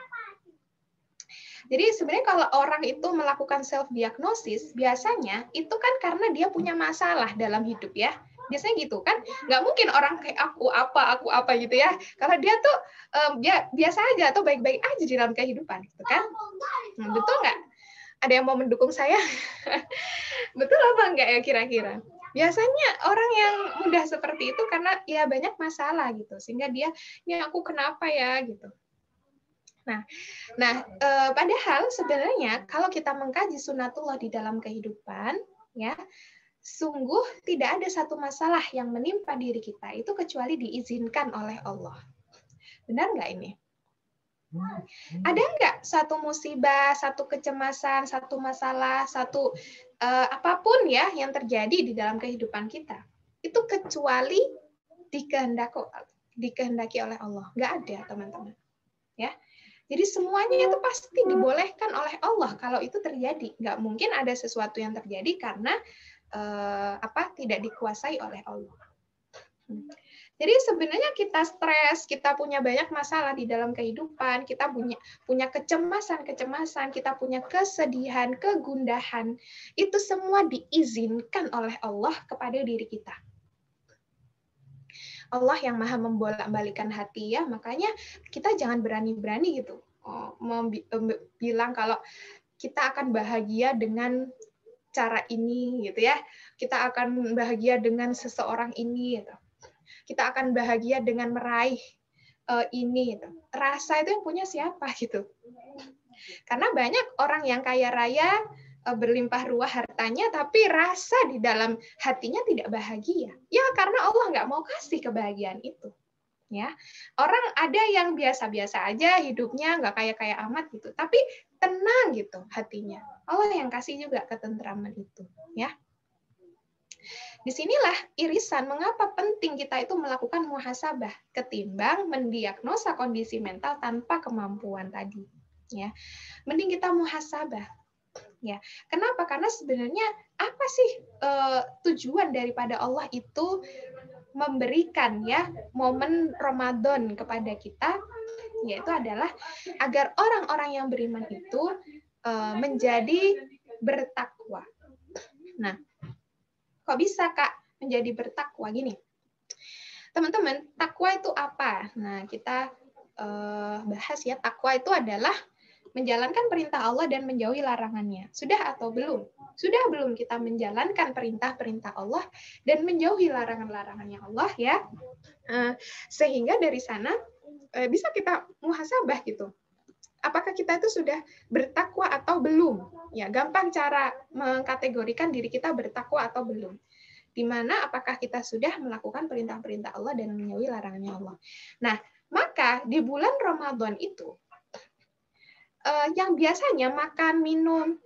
Jadi sebenarnya kalau orang itu melakukan self diagnosis, biasanya itu kan karena dia punya masalah dalam hidup ya. Biasanya gitu kan, nggak mungkin orang kayak aku apa gitu ya. Karena dia tuh biasa aja atau baik-baik aja di dalam kehidupan, gitu kan? Betul nggak? Ada yang mau mendukung saya? Betul apa enggak ya kira-kira? Biasanya orang yang mudah seperti itu karena ya banyak masalah gitu, sehingga dia, ini aku kenapa ya gitu. Nah, padahal sebenarnya kalau kita mengkaji sunatullah di dalam kehidupan, ya, sungguh tidak ada satu masalah yang menimpa diri kita itu kecuali diizinkan oleh Allah. Benar nggak ini? Ada nggak satu musibah, satu kecemasan, satu masalah, satu apapun ya yang terjadi di dalam kehidupan kita itu kecuali dikehendaki oleh Allah? Nggak ada, teman-teman. Ya. Jadi semuanya itu pasti dibolehkan oleh Allah kalau itu terjadi. Nggak mungkin ada sesuatu yang terjadi karena tidak dikuasai oleh Allah. Jadi sebenarnya kita stres, kita punya banyak masalah di dalam kehidupan, kita punya kecemasan, kita punya kesedihan, kegundahan. Itu semua diizinkan oleh Allah kepada diri kita. Allah yang maha membolak-balikan hati ya, makanya kita jangan berani-berani gitu bilang kalau kita akan bahagia dengan cara ini gitu ya, kita akan bahagia dengan seseorang ini gitu, kita akan bahagia dengan meraih ini gitu. Rasa itu yang punya siapa gitu? Karena banyak orang yang kaya raya, berlimpah ruah hartanya, tapi rasa di dalam hatinya tidak bahagia. Ya karena Allah nggak mau kasih kebahagiaan itu. Ya, orang ada yang biasa-biasa aja hidupnya, nggak kaya-kaya amat gitu, tapi tenang gitu hatinya. Allah yang kasih juga ketentraman itu. Ya. Disinilah irisan mengapa penting kita itu melakukan muhasabah ketimbang mendiagnosa kondisi mental tanpa kemampuan tadi. Ya, mending kita muhasabah. Ya, kenapa? Karena sebenarnya apa sih tujuan daripada Allah itu memberikan ya momen Ramadan kepada kita, yaitu adalah agar orang-orang yang beriman itu menjadi bertakwa. Nah, kok bisa Kak menjadi bertakwa gini? Teman-teman, takwa itu apa? Nah, kita bahas ya, takwa itu adalah menjalankan perintah Allah dan menjauhi larangannya. Sudah atau belum? Sudah belum kita menjalankan perintah-perintah Allah dan menjauhi larangan-larangannya Allah ya? Sehingga dari sana bisa kita muhasabah gitu. Apakah kita itu sudah bertakwa atau belum? Ya, gampang cara mengkategorikan diri kita bertakwa atau belum. Di mana apakah kita sudah melakukan perintah-perintah Allah dan menjauhi larangannya Allah. Nah, maka di bulan Ramadan itu yang biasanya makan, minum,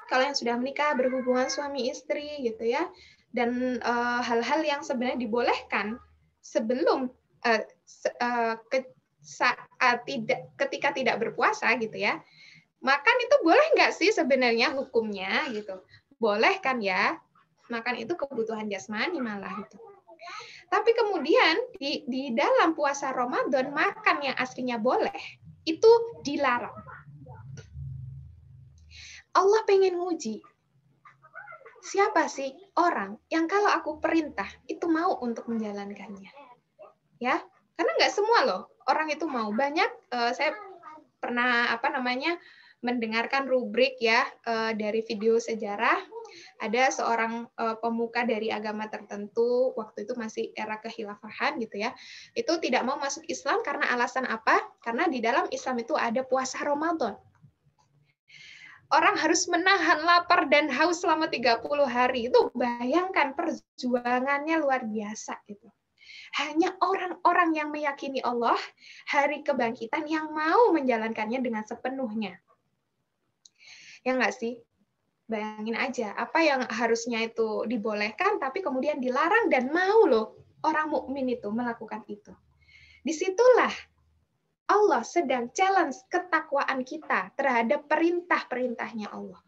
kalau yang sudah menikah, berhubungan suami istri gitu ya, dan hal-hal yang sebenarnya dibolehkan sebelum ketika tidak berpuasa gitu ya, makan itu boleh nggak sih sebenarnya hukumnya gitu? Boleh kan ya, makan itu kebutuhan jasmani malah gitu. Tapi kemudian di dalam puasa Ramadan makan yang aslinya boleh itu dilarang. Allah pengen nguji. Siapa sih orang yang kalau aku perintah itu mau untuk menjalankannya? Ya, karena nggak semua loh orang itu mau. Banyak saya pernah mendengarkan rubrik ya dari video sejarah. Ada seorang pemuka dari agama tertentu, waktu itu masih era kekhilafahan gitu ya. Itu tidak mau masuk Islam karena alasan apa? Karena di dalam Islam itu ada puasa Ramadan. Orang harus menahan lapar dan haus selama 30 hari. Itu bayangkan perjuangannya luar biasa gitu. Hanya orang-orang yang meyakini Allah, hari kebangkitan yang mau menjalankannya dengan sepenuhnya. Ya nggak sih? Bayangin aja, apa yang harusnya itu dibolehkan, tapi kemudian dilarang dan mau loh orang mukmin itu melakukan itu. Disitulah Allah sedang challenge ketakwaan kita terhadap perintah-perintahnya Allah.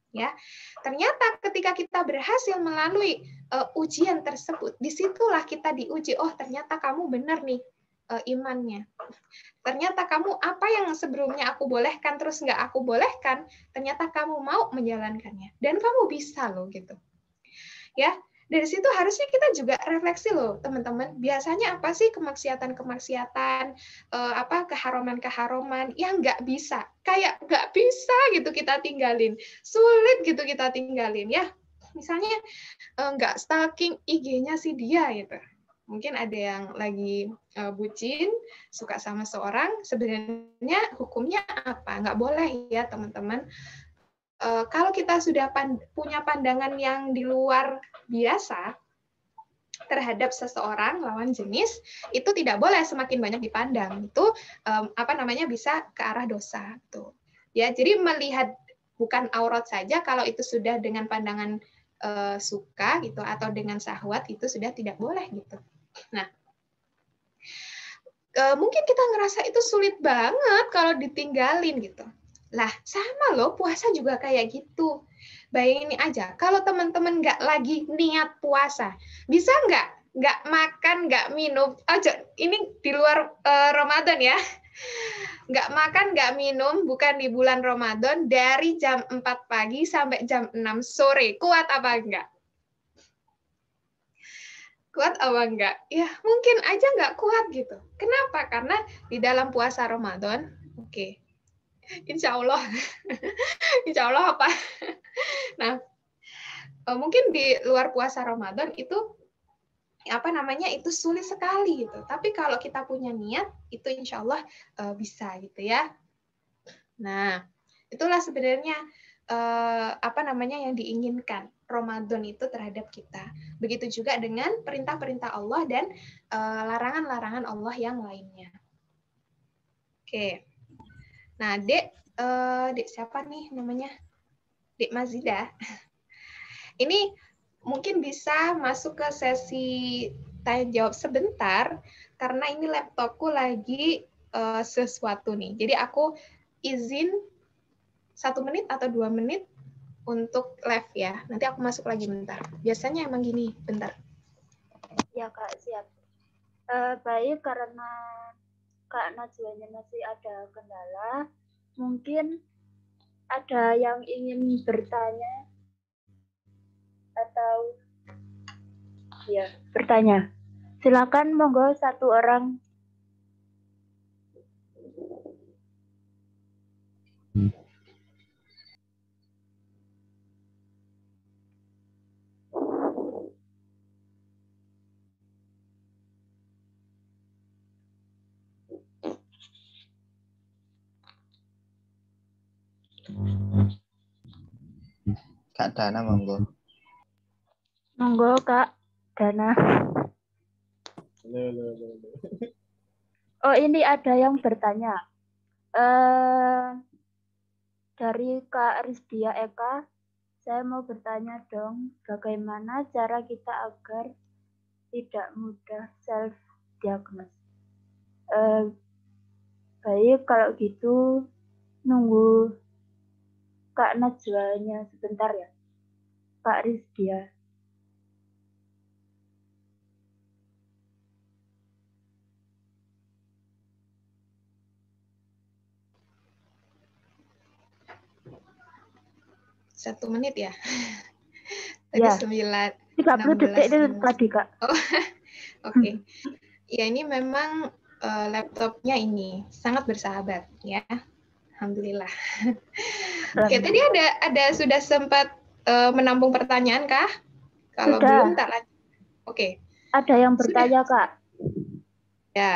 Ya, ternyata ketika kita berhasil melalui ujian tersebut, disitulah kita diuji. Oh, ternyata kamu benar nih imannya. Ternyata kamu apa yang sebelumnya aku bolehkan terus nggak aku bolehkan, ternyata kamu mau menjalankannya dan kamu bisa loh gitu. Ya, dari situ harusnya kita juga refleksi loh teman-teman. Biasanya apa sih kemaksiatan-kemaksiatan, keharaman-keharaman yang nggak bisa, kayak nggak bisa gitu kita tinggalin, sulit gitu kita tinggalin ya. Misalnya nggak stalking IG-nya si dia gitu. Mungkin ada yang lagi bucin, suka sama seorang, sebenarnya hukumnya apa? Nggak boleh ya teman-teman. Kalau kita sudah punya pandangan yang di luar biasa terhadap seseorang lawan jenis, itu tidak boleh semakin banyak dipandang. Itu bisa ke arah dosa. Tuh. Ya, jadi melihat bukan aurat saja, kalau itu sudah dengan pandangan suka gitu atau dengan syahwat itu sudah tidak boleh gitu. Nah, mungkin kita ngerasa itu sulit banget kalau ditinggalin gitu. Lah, sama loh, puasa juga kayak gitu. Bayangin aja, kalau teman-teman nggak lagi niat puasa, bisa nggak makan, nggak minum, ini di luar Ramadan ya, nggak makan, nggak minum, bukan di bulan Ramadan, dari jam 4 pagi sampai jam 6 sore, kuat apa enggak? Kuat apa enggak? Ya mungkin aja nggak kuat gitu. Kenapa? Karena di dalam puasa Ramadan, oke, insya Allah, insya Allah apa? Nah, mungkin di luar puasa Ramadan itu itu sulit sekali gitu. Tapi kalau kita punya niat, itu insya Allah bisa gitu ya. Nah, itulah sebenarnya yang diinginkan Ramadan itu terhadap kita. Begitu juga dengan perintah-perintah Allah dan larangan-larangan Allah yang lainnya. Oke. Nah, Dek siapa nih namanya? Dek Mazida. Ini mungkin bisa masuk ke sesi tanya jawab sebentar karena ini laptopku lagi sesuatu nih. Jadi aku izin 1 menit atau 2 menit untuk live ya. Nanti aku masuk lagi bentar. Biasanya emang gini, bentar. Ya Kak, siap. Baik, karena Kak Najwanya masih ada kendala, mungkin ada yang ingin bertanya atau ya bertanya. Silakan, monggo 1 orang. Kak Dana, monggo. Monggo Kak Dana. Oh, ini ada yang bertanya. Dari Kak Rizdia Eka, saya mau bertanya dong, bagaimana cara kita agar tidak mudah self-diagnose? Baik, kalau gitu nunggu Kak Najwanya sebentar ya, Kak Rizdia. Satu menit ya? Tadi Ya, 30 detik itu tadi Kak. Oh, oke. Ya ini memang laptopnya ini sangat bersahabat ya. Alhamdulillah. Oke, tadi ada sudah sempat menampung pertanyaan kah? Kalau sudah. belum tak lanjut. Oke. Ada yang bertanya sudah. Kak. Ya.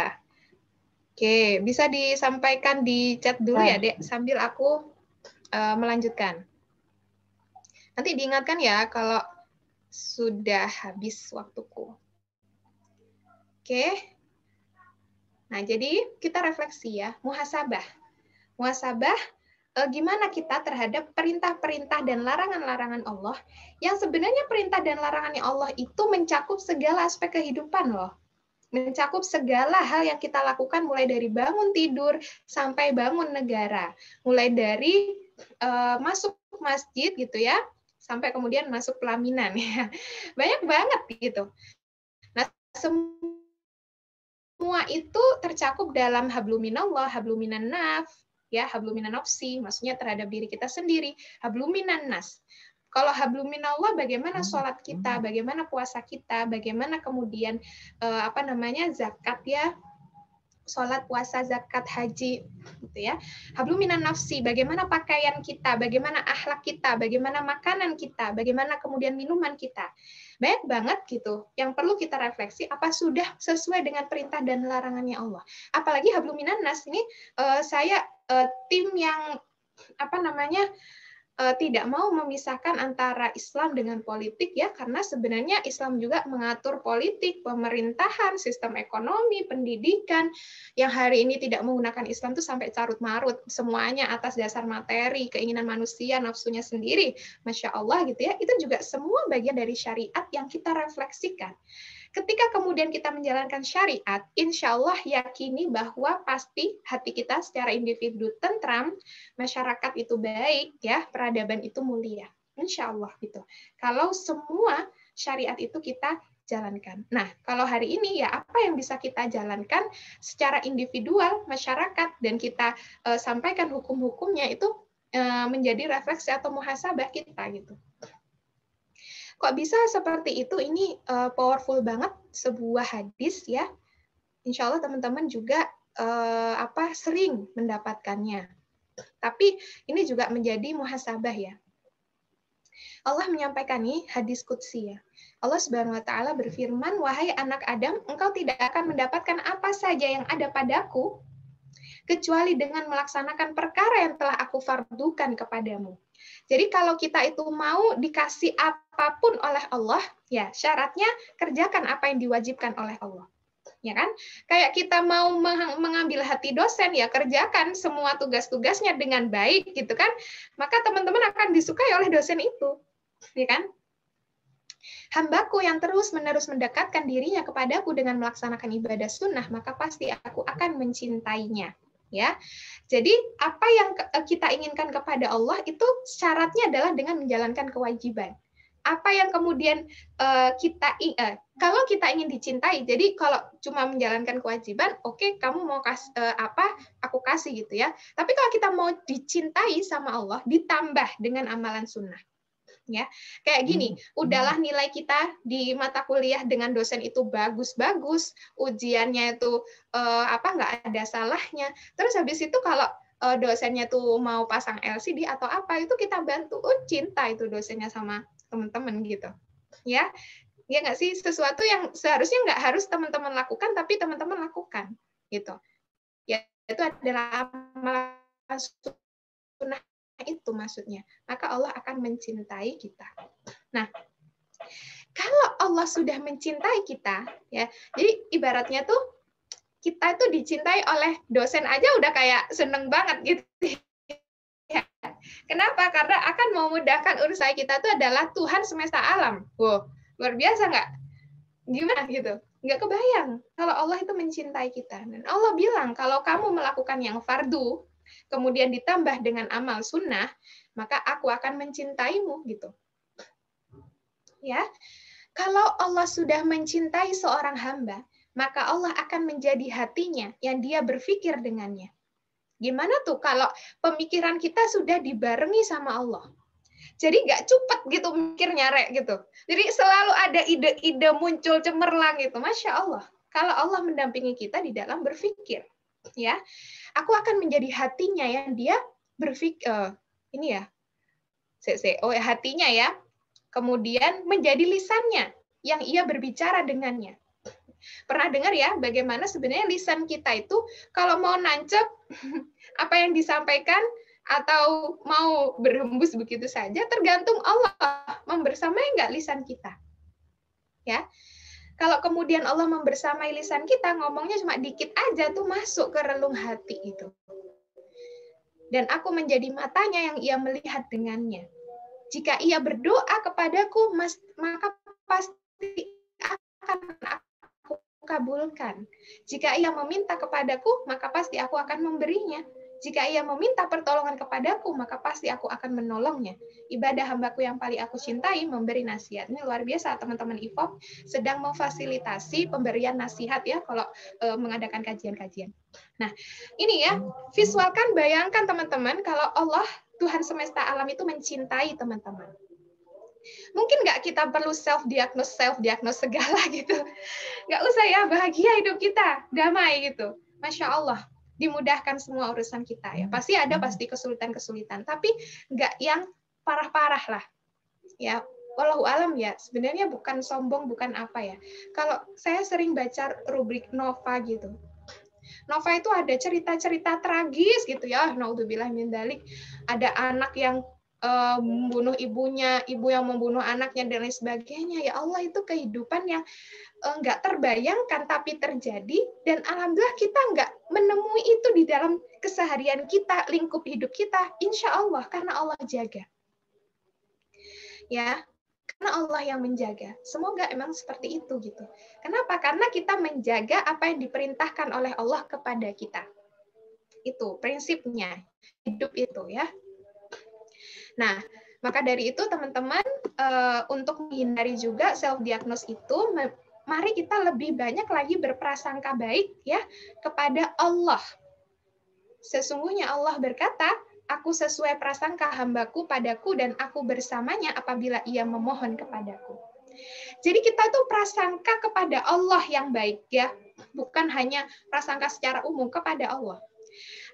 Oke, bisa disampaikan di chat dulu ya, Dek, sambil aku melanjutkan. Nanti diingatkan ya kalau sudah habis waktuku. Oke. Nah, jadi kita refleksi ya, muhasabah. Muhasabah, gimana kita terhadap perintah-perintah dan larangan-larangan Allah, yang sebenarnya perintah dan larangannya Allah itu mencakup segala aspek kehidupan loh. Mencakup segala hal yang kita lakukan mulai dari bangun tidur sampai bangun negara. Mulai dari masuk masjid gitu ya, sampai kemudian masuk pelaminan ya. Banyak banget gitu. Nah, semua semua itu tercakup dalam habluminallah, habluminannaf, ya, habluminannafsi, maksudnya terhadap diri kita sendiri, habluminannas. Kalau habluminallah, bagaimana sholat kita, bagaimana puasa kita, bagaimana kemudian zakat ya, sholat, puasa, zakat, haji, gitu ya. Habluminan nafsi, bagaimana pakaian kita, bagaimana akhlak kita, bagaimana makanan kita, bagaimana kemudian minuman kita. Banyak banget gitu yang perlu kita refleksi, apa sudah sesuai dengan perintah dan larangannya Allah. Apalagi habluminan nas ini saya tim yang tidak mau memisahkan antara Islam dengan politik ya, karena sebenarnya Islam juga mengatur politik, pemerintahan, sistem ekonomi, pendidikan, yang hari ini tidak menggunakan Islam itu sampai carut-marut, semuanya atas dasar materi, keinginan manusia, nafsunya sendiri, Masya Allah gitu ya, itu juga semua bagian dari syariat yang kita refleksikan. Ketika kemudian kita menjalankan syariat, insya Allah yakini bahwa pasti hati kita secara individu tentram, masyarakat itu baik, ya, peradaban itu mulia. Insya Allah gitu. Kalau semua syariat itu kita jalankan. Nah, kalau hari ini ya apa yang bisa kita jalankan secara individual masyarakat dan kita sampaikan hukum-hukumnya itu menjadi refleksi atau muhasabah kita gitu. Kok bisa seperti itu? Ini powerful banget sebuah hadis ya. Insya Allah teman-teman juga sering mendapatkannya. Tapi ini juga menjadi muhasabah ya. Allah menyampaikan nih hadis qudsi ya. Allah Subhanahu wa taala berfirman, "Wahai anak Adam, engkau tidak akan mendapatkan apa saja yang ada padaku kecuali dengan melaksanakan perkara yang telah aku fardukan kepadamu." Jadi kalau kita itu mau dikasih apapun oleh Allah, ya syaratnya kerjakan apa yang diwajibkan oleh Allah. Ya kan? Kayak kita mau mengambil hati dosen, ya kerjakan semua tugas-tugasnya dengan baik gitu kan. Maka teman-teman akan disukai oleh dosen itu. Ya kan? Hambaku yang terus-menerus mendekatkan dirinya kepadaku dengan melaksanakan ibadah sunnah, maka pasti aku akan mencintainya. Ya, jadi apa yang kita inginkan kepada Allah itu syaratnya adalah dengan menjalankan kewajiban. Apa yang kemudian kalau kita ingin dicintai, jadi kalau cuma menjalankan kewajiban, oke, kamu mau aku kasih gitu ya. Tapi kalau kita mau dicintai sama Allah, ditambah dengan amalan sunnah. Ya, kayak gini, udahlah nilai kita di mata kuliah dengan dosen itu bagus-bagus, ujiannya itu nggak ada salahnya. Terus habis itu kalau dosennya tuh mau pasang LCD atau apa, itu kita bantu, cinta itu dosennya sama teman-teman gitu. Ya nggak sih, sesuatu yang seharusnya nggak harus teman-teman lakukan, tapi teman-teman lakukan gitu. Ya, itu adalah amalan sunnah itu maksudnya, maka Allah akan mencintai kita. Nah, kalau Allah sudah mencintai kita, ya, jadi ibaratnya tuh kita itu dicintai oleh dosen aja udah kayak seneng banget gitu. Ya. Kenapa? Karena akan memudahkan urusan kita itu adalah Tuhan semesta alam. Wow, luar biasa nggak? Gimana gitu? Nggak kebayang kalau Allah itu mencintai kita. Dan Allah bilang kalau kamu melakukan yang fardu, kemudian ditambah dengan amal sunnah, maka aku akan mencintaimu gitu. Ya, kalau Allah sudah mencintai seorang hamba, maka Allah akan menjadi hatinya yang dia berpikir dengannya. Gimana tuh kalau pemikiran kita sudah dibarengi sama Allah? Jadi nggak cepat gitu mikirnya gitu. Jadi selalu ada ide-ide muncul cemerlang gitu. Masya Allah. Kalau Allah mendampingi kita di dalam berpikir, ya, aku akan menjadi hatinya yang dia berpikir hatinya ya. Kemudian menjadi lisannya yang ia berbicara dengannya. Pernah dengar ya bagaimana sebenarnya lisan kita itu kalau mau nancep apa yang disampaikan atau mau berhembus begitu saja tergantung Allah membersamai nggak lisan kita. Ya. Kalau kemudian Allah membersamai lisan kita, ngomongnya cuma dikit aja tuh masuk ke relung hati itu. Dan aku menjadi matanya yang ia melihat dengannya. Jika ia berdoa kepadaku, maka pasti akan aku kabulkan. Jika ia meminta kepadaku, maka pasti aku akan memberinya. Jika ia meminta pertolongan kepadaku, maka pasti aku akan menolongnya. Ibadah hambaku yang paling aku cintai, memberi nasihat. Ini luar biasa, teman-teman IFOP sedang memfasilitasi pemberian nasihat ya, kalau mengadakan kajian-kajian. Nah, ini ya, visualkan, bayangkan teman-teman, kalau Allah, Tuhan semesta alam itu mencintai teman-teman. Mungkin nggak kita perlu self-diagnose segala gitu. Nggak usah ya, bahagia hidup kita, damai gitu. Masya Allah, dimudahkan semua urusan kita ya. Pasti ada kesulitan-kesulitan, tapi nggak yang parah-parah lah. Ya, wallahu alam ya. Sebenarnya bukan sombong, bukan apa ya. Kalau saya sering baca rubrik Nova gitu. Nova itu ada cerita-cerita tragis gitu ya. Naudzubillah min dzalik. Ada anak yang membunuh ibunya, ibu yang membunuh anaknya, dan lain sebagainya. Ya Allah, itu kehidupan yang nggak terbayangkan tapi terjadi, dan alhamdulillah kita nggak menemui itu di dalam keseharian kita, lingkup hidup kita, insya Allah, karena Allah jaga. Ya, karena Allah yang menjaga. Semoga emang seperti itu gitu. Kenapa? Karena kita menjaga apa yang diperintahkan oleh Allah kepada kita. Itu prinsipnya hidup itu ya. Nah, maka dari itu teman-teman, untuk menghindari juga self-diagnose itu, mari kita lebih banyak lagi berprasangka baik ya kepada Allah. Sesungguhnya Allah berkata, aku sesuai prasangka hambaku padaku dan aku bersamanya apabila ia memohon kepadaku. Jadi kita itu prasangka kepada Allah yang baik ya, bukan hanya prasangka secara umum kepada Allah.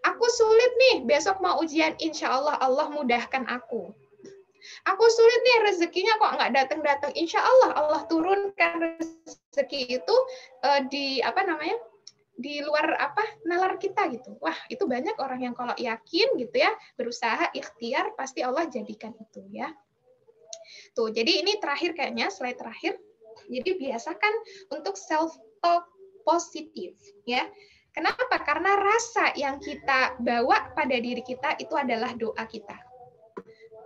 Aku sulit nih, besok mau ujian, insya Allah Allah mudahkan aku. Aku sulit nih, rezekinya kok nggak datang-datang, insya Allah Allah turunkan rezeki itu di luar nalar kita gitu. Wah, itu banyak orang yang kalau yakin gitu ya, berusaha ikhtiar, pasti Allah jadikan itu ya. Tuh, jadi ini terakhir kayaknya, slide terakhir. Jadi biasakan untuk self talk positif ya. Kenapa? Karena rasa yang kita bawa pada diri kita itu adalah doa kita.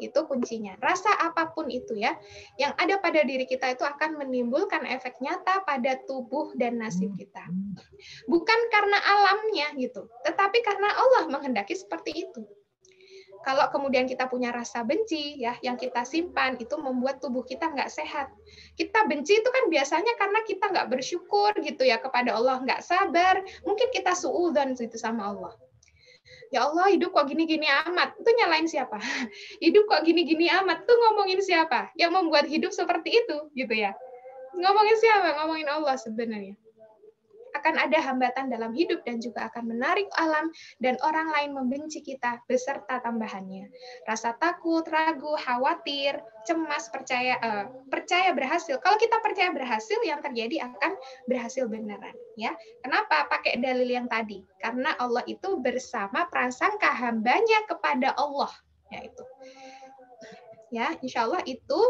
Itu kuncinya. Rasa apapun itu ya, yang ada pada diri kita itu akan menimbulkan efek nyata pada tubuh dan nasib kita. Bukan karena alamnya gitu, tetapi karena Allah menghendaki seperti itu. Kalau kemudian kita punya rasa benci ya, yang kita simpan itu membuat tubuh kita nggak sehat. Kita benci itu kan biasanya karena kita nggak bersyukur gitu ya kepada Allah, nggak sabar. Mungkin kita suudzon gitu sama Allah. Ya Allah, hidup kok gini-gini amat. Itu nyalain siapa? Hidup kok gini-gini amat. Itu ngomongin siapa? Yang membuat hidup seperti itu gitu ya. Ngomongin siapa? Ngomongin Allah sebenarnya. Akan ada hambatan dalam hidup dan juga akan menarik alam dan orang lain membenci kita beserta tambahannya. Rasa takut, ragu, khawatir, cemas, percaya berhasil. Kalau kita percaya berhasil, yang terjadi akan berhasil beneran. Ya, kenapa? Pakai dalil yang tadi. Karena Allah itu bersama prasangka hambanya kepada Allah. Ya, itu. Ya, insya Allah itu.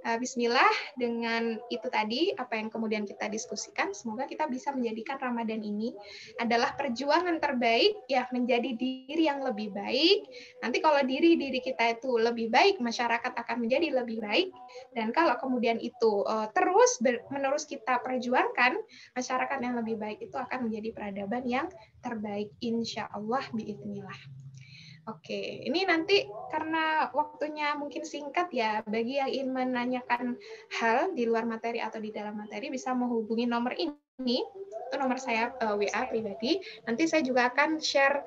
Bismillah, dengan itu tadi apa yang kemudian kita diskusikan, semoga kita bisa menjadikan Ramadan ini adalah perjuangan terbaik ya, menjadi diri yang lebih baik. Nanti kalau diri kita itu lebih baik, masyarakat akan menjadi lebih baik, dan kalau kemudian itu terus kita perjuangkan, masyarakat yang lebih baik itu akan menjadi peradaban yang terbaik, insya Allah biidznillah. Oke, ini nanti karena waktunya mungkin singkat ya, bagi yang ingin menanyakan hal di luar materi atau di dalam materi bisa menghubungi nomor ini, itu nomor saya WA pribadi. Nanti saya juga akan share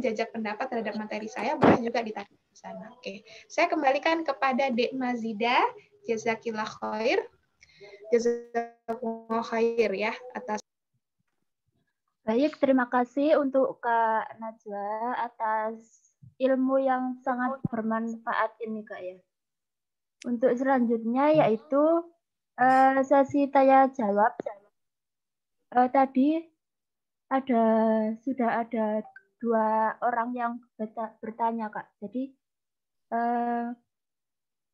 jajak pendapat terhadap materi saya, boleh juga ditanya di sana. Oke, saya kembalikan kepada Dek Mazida, jazakillah khair, jazakumullah khair ya atas. Baik, terima kasih untuk Kak Najwa atas ilmu yang sangat bermanfaat ini, Kak ya. Untuk selanjutnya yaitu sesi tanya jawab. Tadi sudah ada 2 orang yang bertanya, Kak. Jadi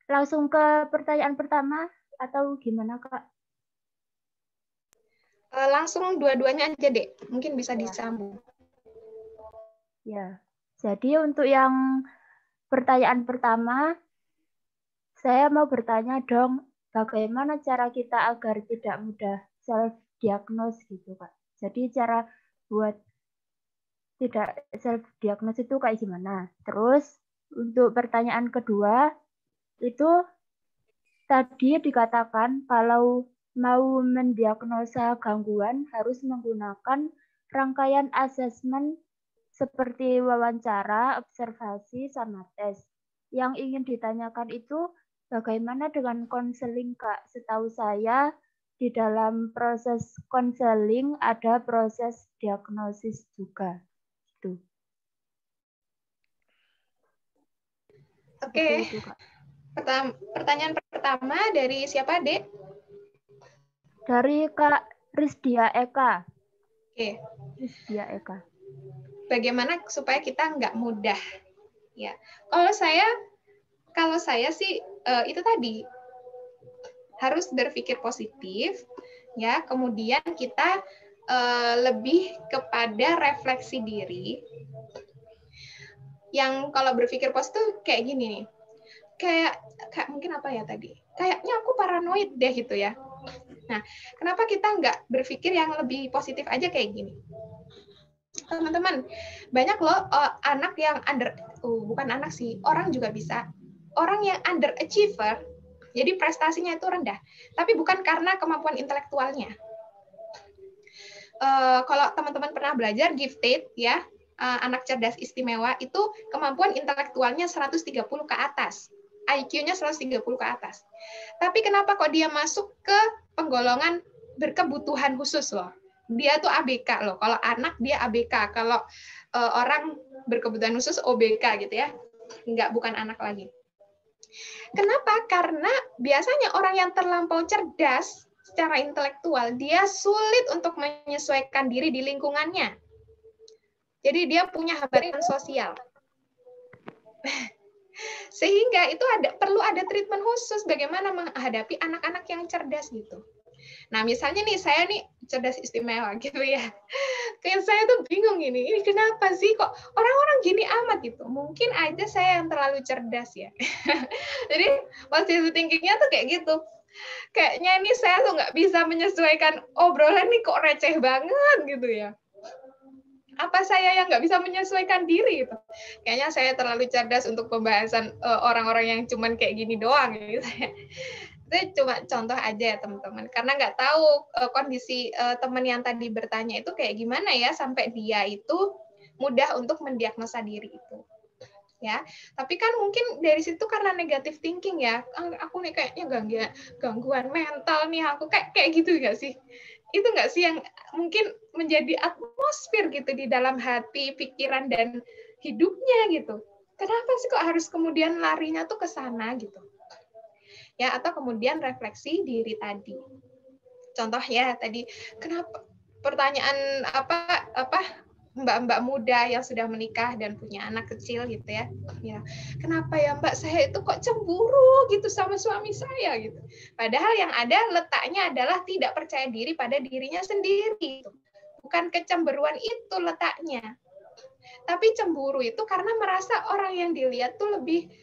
langsung ke pertanyaan pertama atau gimana, Kak? Langsung dua-duanya aja, Dek. Mungkin bisa disambung. Ya, jadi untuk yang pertanyaan pertama, saya mau bertanya dong, bagaimana cara kita agar tidak mudah self-diagnose gitu, Kak. Jadi cara buat tidak self diagnosis itu kayak gimana. Terus untuk pertanyaan kedua itu tadi dikatakan kalau mau mendiagnosa gangguan harus menggunakan rangkaian asesmen seperti wawancara, observasi, sama tes. Yang ingin ditanyakan itu bagaimana dengan konseling, Kak? Setahu saya di dalam proses konseling ada proses diagnosis juga. Itu. Oke. Itu, Kak. Pertanyaan pertama dari siapa, Dek? Dari Kak Rizdia Eka. Oke. Rizdia Eka. Bagaimana supaya kita nggak mudah? Ya, kalau saya sih itu tadi harus berpikir positif, ya. Kemudian kita lebih kepada refleksi diri. Yang kalau berpikir positif kayak gini nih, kayak mungkin apa ya tadi? Kayaknya aku paranoid deh gitu ya. Nah, kenapa kita nggak berpikir yang lebih positif aja kayak gini? Teman-teman, banyak loh anak yang bukan anak sih, orang juga bisa. Orang yang underachiever, jadi prestasinya itu rendah, tapi bukan karena kemampuan intelektualnya. Kalau teman-teman pernah belajar gifted ya, anak cerdas istimewa itu kemampuan intelektualnya 130 ke atas. IQ-nya 130 ke atas. Tapi kenapa kok dia masuk ke penggolongan berkebutuhan khusus loh? Dia tuh ABK loh. Kalau anak dia ABK, kalau orang berkebutuhan khusus OBK gitu ya. Bukan anak lagi. Kenapa? Karena biasanya orang yang terlampau cerdas secara intelektual, dia sulit untuk menyesuaikan diri di lingkungannya. Jadi dia punya hambatan sosial. Sehingga itu perlu ada treatment khusus bagaimana menghadapi anak-anak yang cerdas gitu. Nah, misalnya nih saya nih cerdas istimewa gitu ya. Kayak saya tuh bingung ini kenapa sih kok orang-orang gini amat gitu. Mungkin aja saya yang terlalu cerdas ya. Jadi positive thinking-nya tuh kayak gitu. Kayaknya ini saya tuh nggak bisa menyesuaikan obrolan nih kok receh banget gitu ya. Apa saya yang nggak bisa menyesuaikan diri gitu? Kayaknya saya terlalu cerdas untuk pembahasan orang-orang yang cuman kayak gini doang gitu. Itu cuma contoh aja ya teman-teman, karena nggak tahu kondisi teman yang tadi bertanya itu kayak gimana ya sampai dia itu mudah untuk mendiagnosa diri itu. Ya, tapi kan mungkin dari situ karena negative thinking ya, aku nih kayaknya gangguan mental nih aku kayak gitu nggak sih? Itu nggak sih yang mungkin menjadi atmosfer gitu di dalam hati, pikiran dan hidupnya gitu. Kenapa sih kok harus kemudian larinya tuh ke sana gitu? Ya, atau kemudian refleksi diri tadi. Contoh ya tadi, kenapa pertanyaan apa mbak-mbak muda yang sudah menikah dan punya anak kecil gitu ya. Ya, kenapa ya Mbak saya itu kok cemburu gitu sama suami saya gitu. Padahal yang ada letaknya adalah tidak percaya diri pada dirinya sendiri. Bukan kecemburuan itu letaknya. Tapi cemburu itu karena merasa orang yang dilihat tuh lebih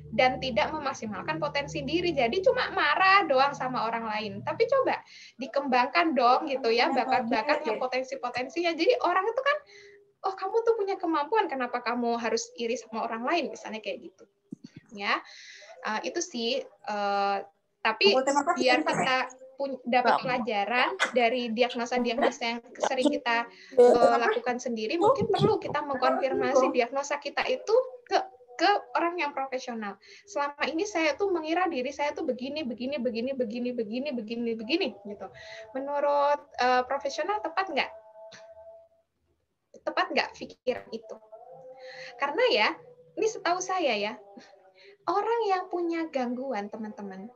dan tidak memaksimalkan potensi diri. Jadi cuma marah doang sama orang lain. Tapi coba dikembangkan dong gitu ya bakat-bakatnya, potensi-potensinya. Jadi orang itu kan, oh kamu tuh punya kemampuan, kenapa kamu harus iri sama orang lain misalnya kayak gitu. Ya, itu sih. Tapi biar kita dapat pelajaran dari diagnosa-diagnosa yang sering kita lakukan sendiri, mungkin perlu kita mengkonfirmasi diagnosa kita itu ke orang yang profesional. Selama ini saya tuh mengira diri saya tuh begini gitu. Menurut profesional tepat nggak? Tepat nggak pikiran itu? Karena ya, ini setahu saya ya, orang yang punya gangguan, teman-teman,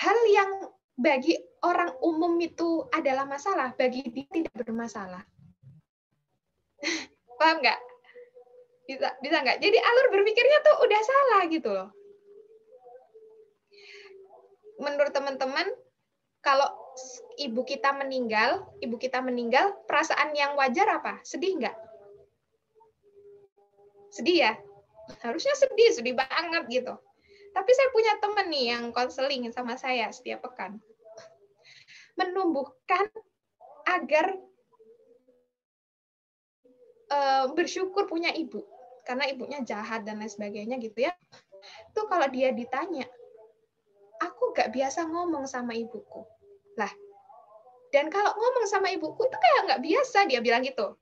hal yang bagi orang umum itu adalah masalah, bagi dia tidak bermasalah. Paham nggak? Bisa nggak? Jadi alur berpikirnya tuh udah salah gitu loh. Menurut teman-teman, kalau ibu kita meninggal, perasaan yang wajar apa? Sedih nggak? Sedih ya? Harusnya sedih banget gitu. Tapi saya punya teman nih yang konseling sama saya setiap pekan. Menumbuhkan agar bersyukur punya ibu, karena ibunya jahat dan lain sebagainya gitu ya. Itu kalau dia ditanya, aku nggak biasa ngomong sama ibuku. Lah, dan kalau ngomong sama ibuku itu kayak nggak biasa, dia bilang gitu.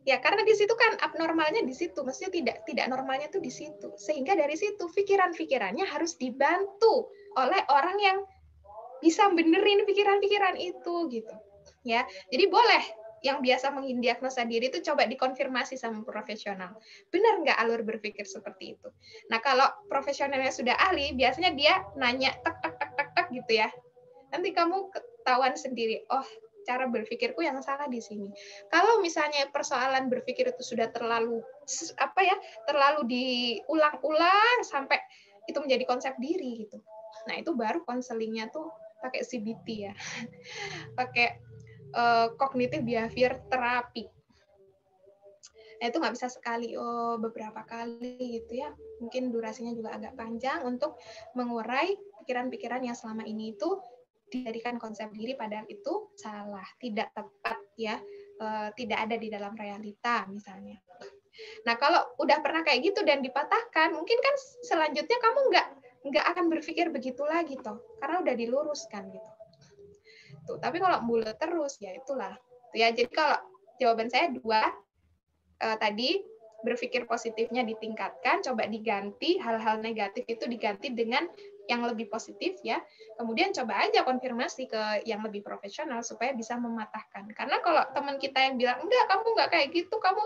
Ya, karena di situ kan abnormalnya di situ, maksudnya tidak normalnya tuh di situ. Sehingga dari situ pikiran-pikirannya harus dibantu oleh orang yang bisa benerin pikiran-pikiran itu gitu. Ya. Jadi boleh yang biasa mendiagnosa diri itu coba dikonfirmasi sama profesional. Benar nggak alur berpikir seperti itu? Nah, kalau profesionalnya sudah ahli, biasanya dia nanya tek tek tek tek tek gitu ya. Nanti kamu ketahuan sendiri, oh, cara berpikirku yang salah di sini. Kalau misalnya persoalan berpikir itu sudah terlalu terlalu diulang-ulang sampai itu menjadi konsep diri gitu. Nah, itu baru konselingnya tuh pakai CBT ya. Pakai cognitive behavior therapy. Nah, itu nggak bisa sekali, beberapa kali gitu ya. Mungkin durasinya juga agak panjang untuk mengurai pikiran-pikiran yang selama ini itu dijadikan konsep diri, padahal itu salah, tidak tepat ya, tidak ada di dalam realita misalnya. Nah, kalau udah pernah kayak gitu dan dipatahkan, mungkin kan selanjutnya kamu nggak akan berpikir begitu lagi toh, karena udah diluruskan gitu. Tuh, tapi kalau bulat terus ya itulah. Ya, jadi kalau jawaban saya 2 tadi, berpikir positifnya ditingkatkan, coba diganti hal-hal negatif itu diganti dengan yang lebih positif ya. Kemudian coba aja konfirmasi ke yang lebih profesional supaya bisa mematahkan. Karena kalau teman kita yang bilang, enggak, kamu enggak kayak gitu, kamu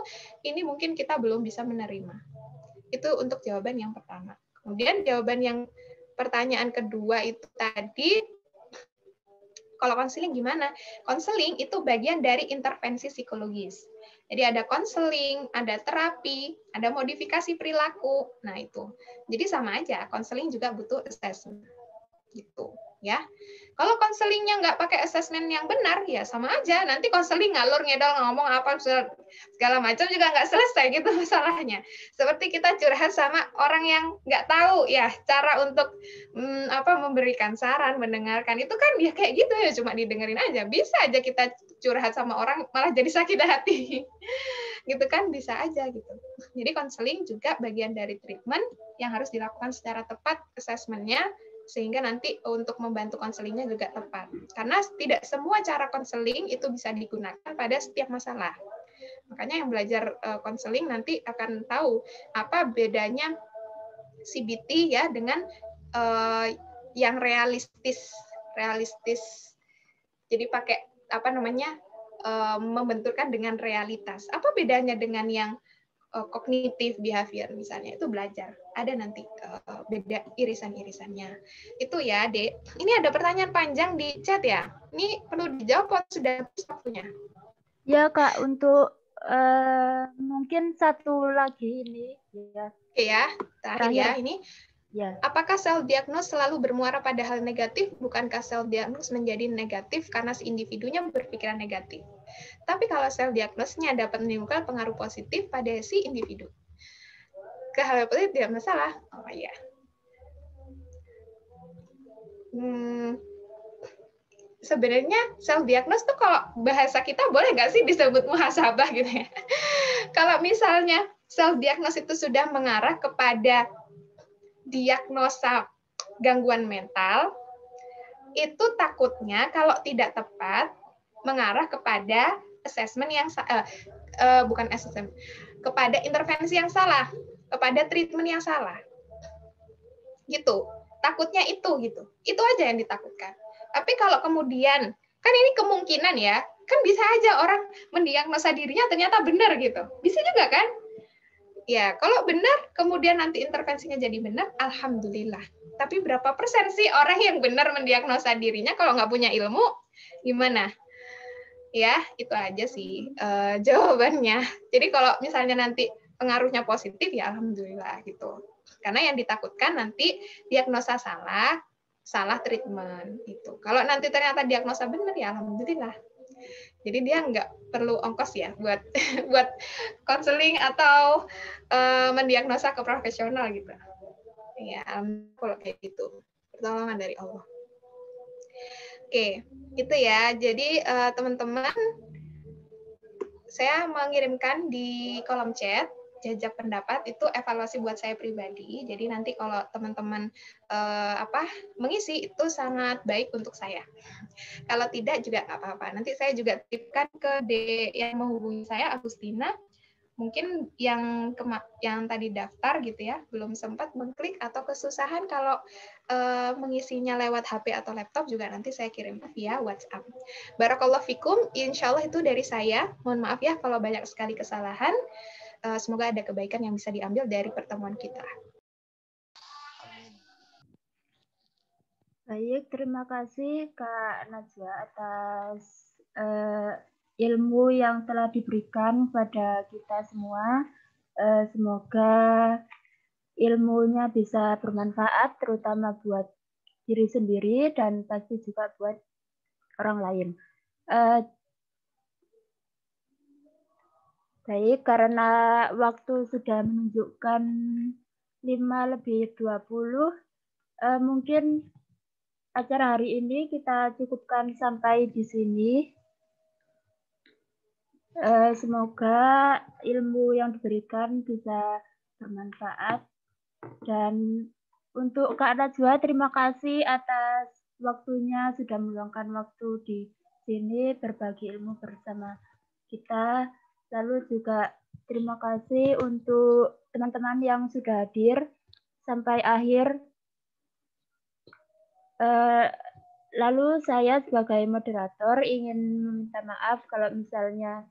ini mungkin kita belum bisa menerima. Itu untuk jawaban yang pertama. Kemudian jawaban yang pertanyaan kedua itu tadi, kalau konseling gimana? Konseling itu bagian dari intervensi psikologis. Jadi ada konseling, ada terapi, ada modifikasi perilaku. Nah, itu. Jadi sama aja, konseling juga butuh assessment. Gitu, ya. Kalau konselingnya nggak pakai assessment yang benar, ya sama aja. Nanti konseling ngalur ngedol ngomong apa segala macam juga nggak selesai gitu masalahnya. Seperti kita curhat sama orang yang nggak tahu ya cara untuk memberikan saran, mendengarkan itu kan ya kayak gitu ya, cuma didengerin aja. Bisa aja kita curhat sama orang malah jadi sakit hati. Gitu kan, bisa aja gitu. Jadi konseling juga bagian dari treatment yang harus dilakukan secara tepat assessment-nya, sehingga nanti untuk membantu konselingnya juga tepat. Karena tidak semua cara konseling itu bisa digunakan pada setiap masalah. Makanya yang belajar konseling nanti akan tahu apa bedanya CBT ya dengan yang realistis. Jadi pakai membenturkan dengan realitas. Apa bedanya dengan yang kognitif behavior misalnya, itu belajar. Ada nanti beda irisan-irisannya. Itu ya, Dek. Ini ada pertanyaan panjang di chat ya. Ini perlu dijawab atau sudah habis waktunya? Ya, Kak, untuk mungkin satu lagi ini ya. Oke ya, terakhir ya ini. Ya. Apakah self-diagnose selalu bermuara pada hal negatif? Bukankah self-diagnose menjadi negatif karena si individunya berpikiran negatif? Tapi kalau self-diagnose-nya dapat menimbulkan pengaruh positif pada si individu. Ke hal positif tidak masalah. Oh iya. Sebenarnya self-diagnose tuh kalau bahasa kita boleh nggak sih disebut muhasabah gitu ya? Kalau misalnya self-diagnose itu sudah mengarah kepada diagnosa gangguan mental, itu takutnya kalau tidak tepat mengarah kepada assessment yang bukan assessment, kepada intervensi yang salah, kepada treatment yang salah. Gitu. Takutnya itu gitu. Itu aja yang ditakutkan. Tapi kalau kemudian, kan ini kemungkinan ya, kan bisa aja orang mendiagnosa dirinya ternyata benar gitu. Bisa juga kan? Ya, kalau benar, kemudian nanti intervensinya jadi benar, alhamdulillah. Tapi berapa persen sih orang yang benar mendiagnosa dirinya kalau nggak punya ilmu? Gimana? Ya, itu aja sih jawabannya. Jadi kalau misalnya nanti pengaruhnya positif, ya alhamdulillah gitu. Karena yang ditakutkan nanti diagnosa salah treatment gitu. Kalau nanti ternyata diagnosa benar, ya alhamdulillah. Jadi dia nggak perlu ongkos ya buat buat konseling atau mendiagnosa ke profesional gitu. Ya, kalau kayak gitu pertolongan dari Allah. Oke, itu ya. Jadi teman-teman saya mengirimkan di kolom chat jajak pendapat itu evaluasi buat saya pribadi. Jadi nanti kalau teman-teman mengisi itu sangat baik untuk saya. Kalau tidak juga nggak apa-apa. Nanti saya juga titipkan ke yang menghubungi saya, Agustina. Mungkin yang tadi daftar gitu ya, belum sempat mengklik atau kesusahan kalau mengisinya lewat HP atau laptop juga nanti saya kirim via WhatsApp. Barakallahu fikum, insya Allah itu dari saya. Mohon maaf ya kalau banyak sekali kesalahan. Semoga ada kebaikan yang bisa diambil dari pertemuan kita. Baik, terima kasih Kak Najwa atas ilmu yang telah diberikan kepada kita semua. Semoga ilmunya bisa bermanfaat, terutama buat diri sendiri dan pasti juga buat orang lain. Baik, karena waktu sudah menunjukkan 5:20, mungkin acara hari ini kita cukupkan sampai di sini. Semoga ilmu yang diberikan bisa bermanfaat. Dan untuk Kak Najwa, terima kasih atas waktunya sudah meluangkan waktu di sini berbagi ilmu bersama kita. Lalu juga terima kasih untuk teman-teman yang sudah hadir sampai akhir. Lalu saya sebagai moderator ingin meminta maaf kalau misalnya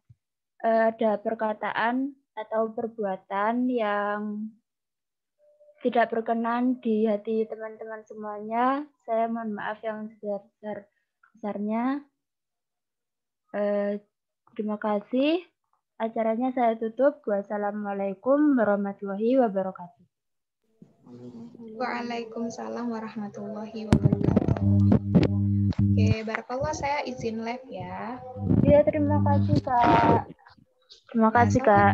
ada perkataan atau perbuatan yang tidak berkenan di hati teman-teman semuanya. Saya mohon maaf yang sebesar-besarnya. Terima kasih. Acaranya saya tutup. Wassalamualaikum warahmatullahi wabarakatuh. Waalaikumsalam warahmatullahi wabarakatuh. Oke, barakallah, saya izin live ya. Iya, terima kasih Kak. Terima kasih Kak.